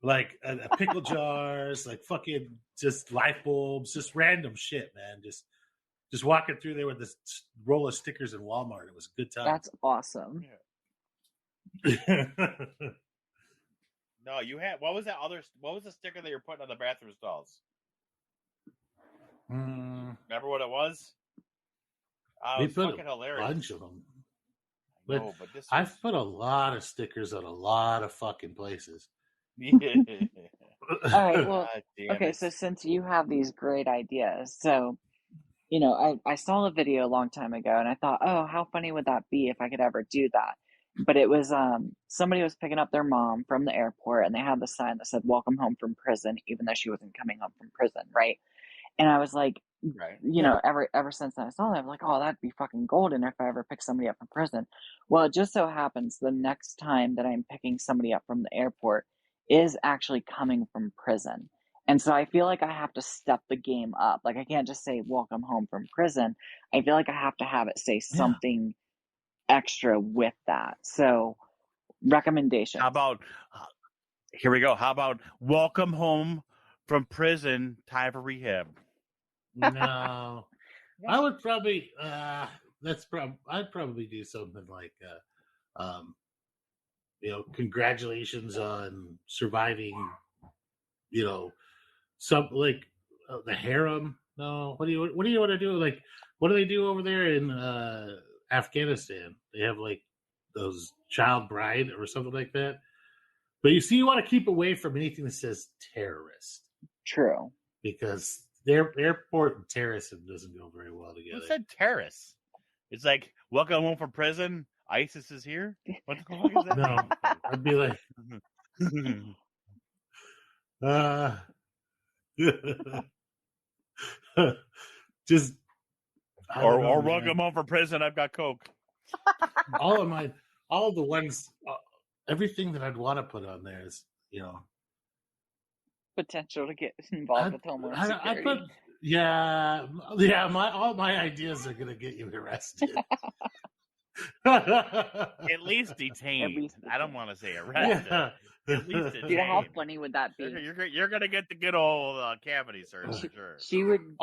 A: like pickle jars, like fucking just light bulbs, just random shit, man. Just walking through there with this roll of stickers in Walmart. It was a good time.
D: That's awesome.
A: Yeah.
B: No, you had what was the sticker that you're putting on the bathroom stalls? Remember what it was?
A: We put fucking hilarious. Bunch of them. But I've put a lot of stickers on a lot of fucking places.
D: All right, well, okay, so since you have these great ideas, so, I saw a video a long time ago, and I thought, oh, how funny would that be if I could ever do that? But it was, somebody was picking up their mom from the airport, and they had the sign that said, welcome home from prison, even though she wasn't coming home from prison, right? And I was like,
B: Right.
D: you know, ever since I saw that, I'm like, oh, that'd be fucking golden if I ever pick somebody up from prison. Well, it just so happens the next time that I'm picking somebody up from the airport is actually coming from prison. And so I feel like I have to step the game up. Like I can't just say welcome home from prison. I feel like I have to have it say something extra with that. So recommendations.
B: How about here we go. How about welcome home from prison, time for rehab?
A: No, I would probably I'd probably do something like you know, congratulations on surviving, you know, some like the harem. No, what do you want to do? Like, what do they do over there in Afghanistan? They have like those child bride or something like that. But you see, you want to keep away from anything that says terrorist.
D: True.
A: Because their airport and terrorism doesn't go very well together.
B: Who said terrorists? It's like, welcome home from prison. ISIS is here. What the fuck is that?
A: No, I'd be like, just
B: or welcome home from prison. I've got coke.
A: all of the ones, everything that I'd want to put on there is, you know,
D: potential to get involved with Homeland Security.
A: all my ideas are gonna get you arrested.
B: At least detained. I don't want to say arrested.
A: Yeah.
B: At least detained.
D: Dude, how funny would that be?
B: You're gonna get the good old cavity search for sure.
D: She would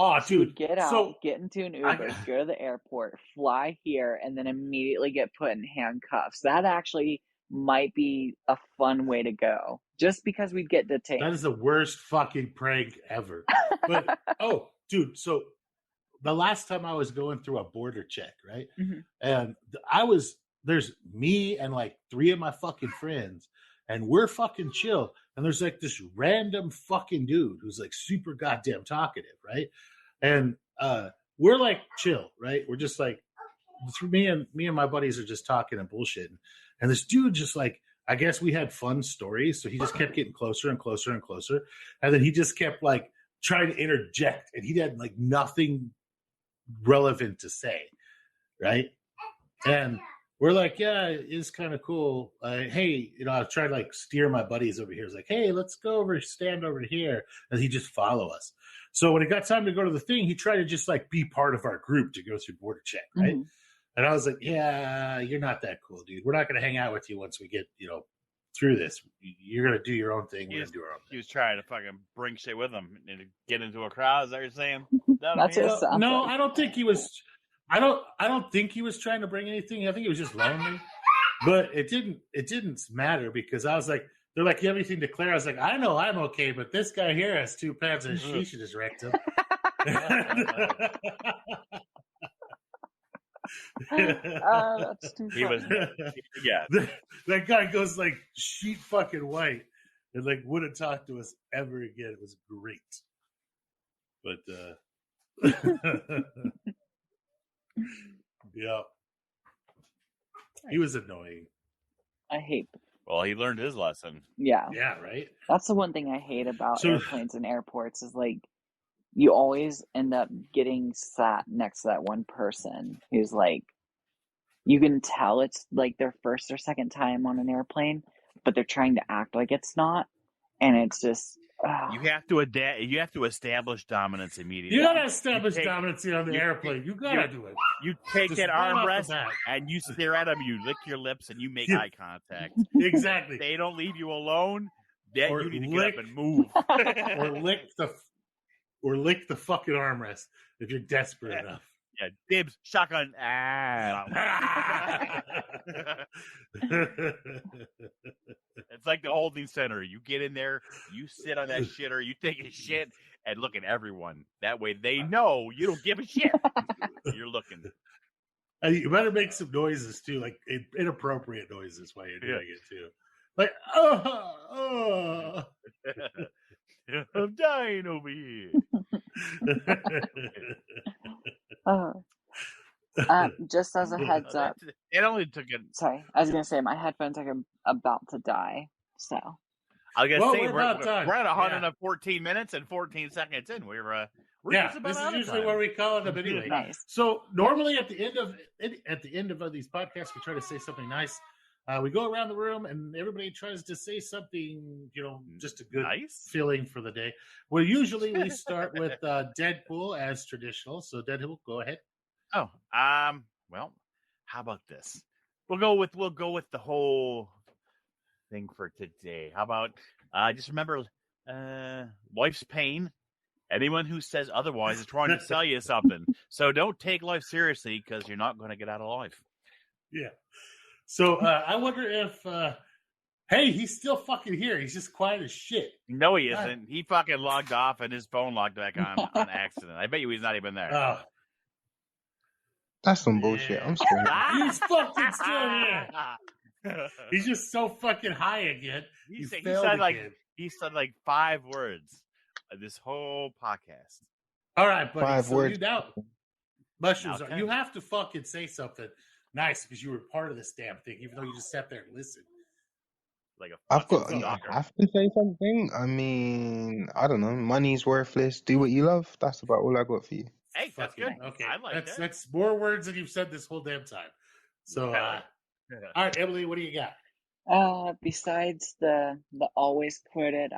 D: get out,
A: so,
D: get into an Uber, go to the airport, fly here, and then immediately get put in handcuffs. That actually might be a fun way to go. Just because we'd get detained.
A: That is the worst fucking prank ever. But dude, so the last time I was going through a border check, right?
D: Mm-hmm.
A: And there's me and like 3 of my fucking friends, and we're fucking chill. And there's like this random fucking dude who's like super goddamn talkative, right? And we're like chill, right? We're just like, me and my buddies are just talking and bullshitting. And this dude just like, I guess we had fun stories, so he just kept getting closer and closer and closer. And then he just kept like trying to interject, and he had like nothing relevant to say, right? And we're like, yeah, it's kind of cool. Hey, you know, I was trying to like steer my buddies over here. It's like, hey, let's go over, stand over here. And he just follow us. So when it got time to go to the thing, he tried to just like be part of our group to go through border check, right? Mm-hmm. And I was like, yeah, you're not that cool, dude. We're not going to hang out with you once we get, you know, through this. You're going to do your own thing. We're going to do our own thing.
B: He was trying to fucking bring shit with him and get into a crowd. Is that what you're saying?
D: That's what it sounds
A: No,
D: like.
A: I don't think he was. I don't think he was trying to bring anything. I think he was just lonely. But it didn't matter because I was like, they're like, you have anything to declare? I was like, I know I'm okay, but this guy here has 2 pounds and she should just wrecked him.
D: That's too funny.
B: He was, yeah.
A: That guy goes like sheet fucking white and like wouldn't talk to us ever again. It was great. But yeah. He was annoying.
D: I hate.
B: Well, he learned his lesson.
D: Yeah.
A: Yeah, right?
D: That's the one thing I hate about airplanes and airports is like you always end up getting sat next to that one person who's like, you can tell it's like their first or second time on an airplane, but they're trying to act like it's not. And it's just,
B: you have to adapt. You have to establish dominance immediately.
A: You gotta establish dominance on the airplane. You gotta do it.
B: You take
A: Just
B: that
A: right
B: armrest and you stare at them. You lick your lips and you make eye contact.
A: Exactly.
B: If they don't leave you alone, then
A: Or
B: you need to
A: lick-
B: get up and move.
A: or lick the fucking armrest if you're desperate enough.
B: Yeah, dibs, shotgun. It's like the holding center. You get in there, you sit on that shitter, you take a shit, and look at everyone. That way they know you don't give a shit. You're looking.
A: And you better make some noises too, like inappropriate noises while you're doing it too. Like, oh.
B: I'm dying over here.
D: Just as a heads up.
B: It only took a...
D: Sorry, I was going to say my headphones are about to die. So
B: I was going to say
A: we're
B: we're at 114 minutes and 14 seconds in. We're
A: Yeah, this is usually where we call them anyway.
D: Nice.
A: So normally at the end of these podcasts, we try to say something nice. We go around the room and everybody tries to say something, just a good feeling for the day. Well, usually we start with Deadpool as traditional. So Deadpool, go ahead.
B: Oh, well, how about this? We'll go with the whole thing for today. How about just remember, life's pain. Anyone who says otherwise is trying to sell you something. So don't take life seriously because you're not going to get out of life.
A: Yeah. So I wonder if, hey, he's still fucking here. He's just quiet as shit.
B: No, he isn't. He fucking logged off and his phone logged back on accident. I bet you he's not even there.
E: That's some bullshit. I'm scared.
A: He's fucking still here. He's just so fucking high again. He said like 5 words this whole podcast. All right, buddy.
E: 5 words.
A: Mushrooms, you have to fucking say something nice because you were part of this damn thing, even though you just sat there and listened.
E: I have to say something. I mean, I don't know. Money's worthless. Do what you love. That's about all I got for you.
B: Hey, that's good.
A: Okay,
B: I like that.
A: That's more words than you've said this whole damn time. So, all right, Emily, what do you got?
D: Besides the always quoted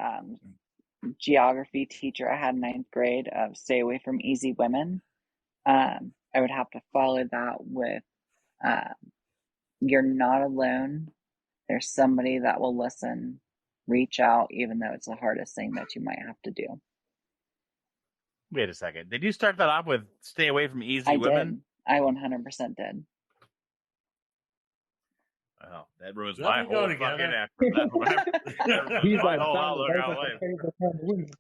D: geography teacher I had in 9th grade of stay away from easy women, I would have to follow that with you're not alone. There's somebody that will listen. Reach out, even though it's the hardest thing that you might have to do.
B: Wait a second. Did you start that off with stay away from easy women?
D: I 100% did.
B: Oh, that ruins my whole fucking life.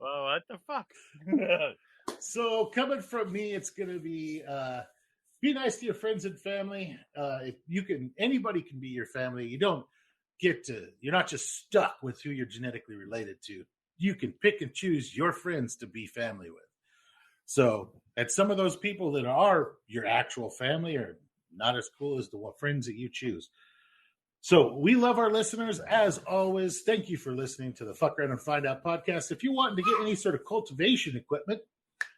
B: Oh, what the fuck?
A: So coming from me, it's going to be nice to your friends and family. If you can, anybody can be your family. You're not just stuck with who you're genetically related to. You can pick and choose your friends to be family with. So, and some of those people that are your actual family are not as cool as the friends that you choose. So we love our listeners. As always, thank you for listening to the Fuck Around and Find Out podcast. If you want to get any sort of cultivation equipment,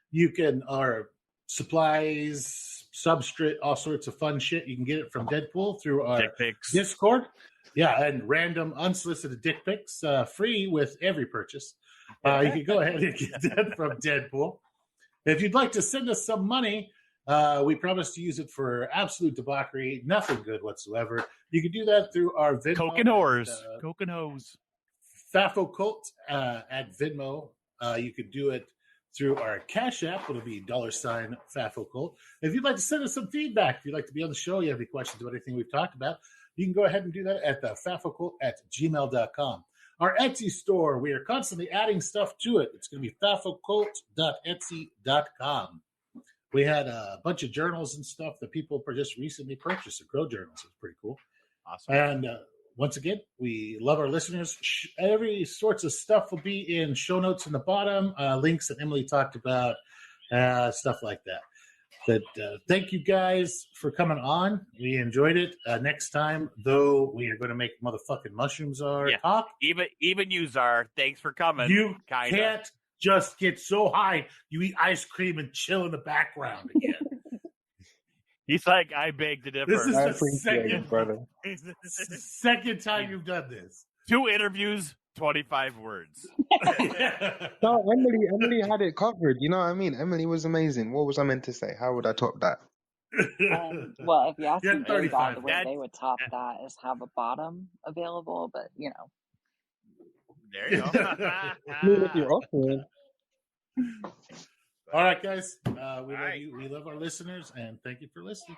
A: you can, or supplies, substrate, all sorts of fun shit. You can get it from Deadpool through our Discord. Yeah, and random unsolicited dick pics, free with every purchase. You can go ahead and get that from Deadpool. If you'd like to send us some money, we promise to use it for absolute debauchery, nothing good whatsoever. You can do that through our Venmo.
B: Coke and hose.
A: FAFOCult at Venmo. You could do it through our CashApp. It'll be $FAFOCult. If you'd like to send us some feedback, if you'd like to be on the show, you have any questions about anything we've talked about, you can go ahead and do that at the FAFOCult@gmail.com. Our Etsy store, we are constantly adding stuff to it. It's going to be FAFOCult.etsy.com. We had a bunch of journals and stuff that people just recently purchased, grow journals. It's pretty cool.
B: Awesome.
A: And once again, we love our listeners. Every sorts of stuff will be in show notes in the bottom, links that Emily talked about, stuff like that. But thank you guys for coming on. We enjoyed it. Next time, though, we are going to make motherfucking mushrooms talk.
B: Even you, Czar. Thanks for coming.
A: You can't just get so high you eat ice cream and chill in the background again.
B: He's like, I beg to differ.
A: This is the second time you've done this.
B: 2 interviews, 25 words.
E: No, Emily had it covered. You know what I mean? Emily was amazing. What was I meant to say? How would I top that?
D: Well, if you ask me, the way they would top that is have a bottom available, but you know.
B: There you go.
E: If you're offering.
A: All right, guys. We love you. We love our listeners, and thank you for listening.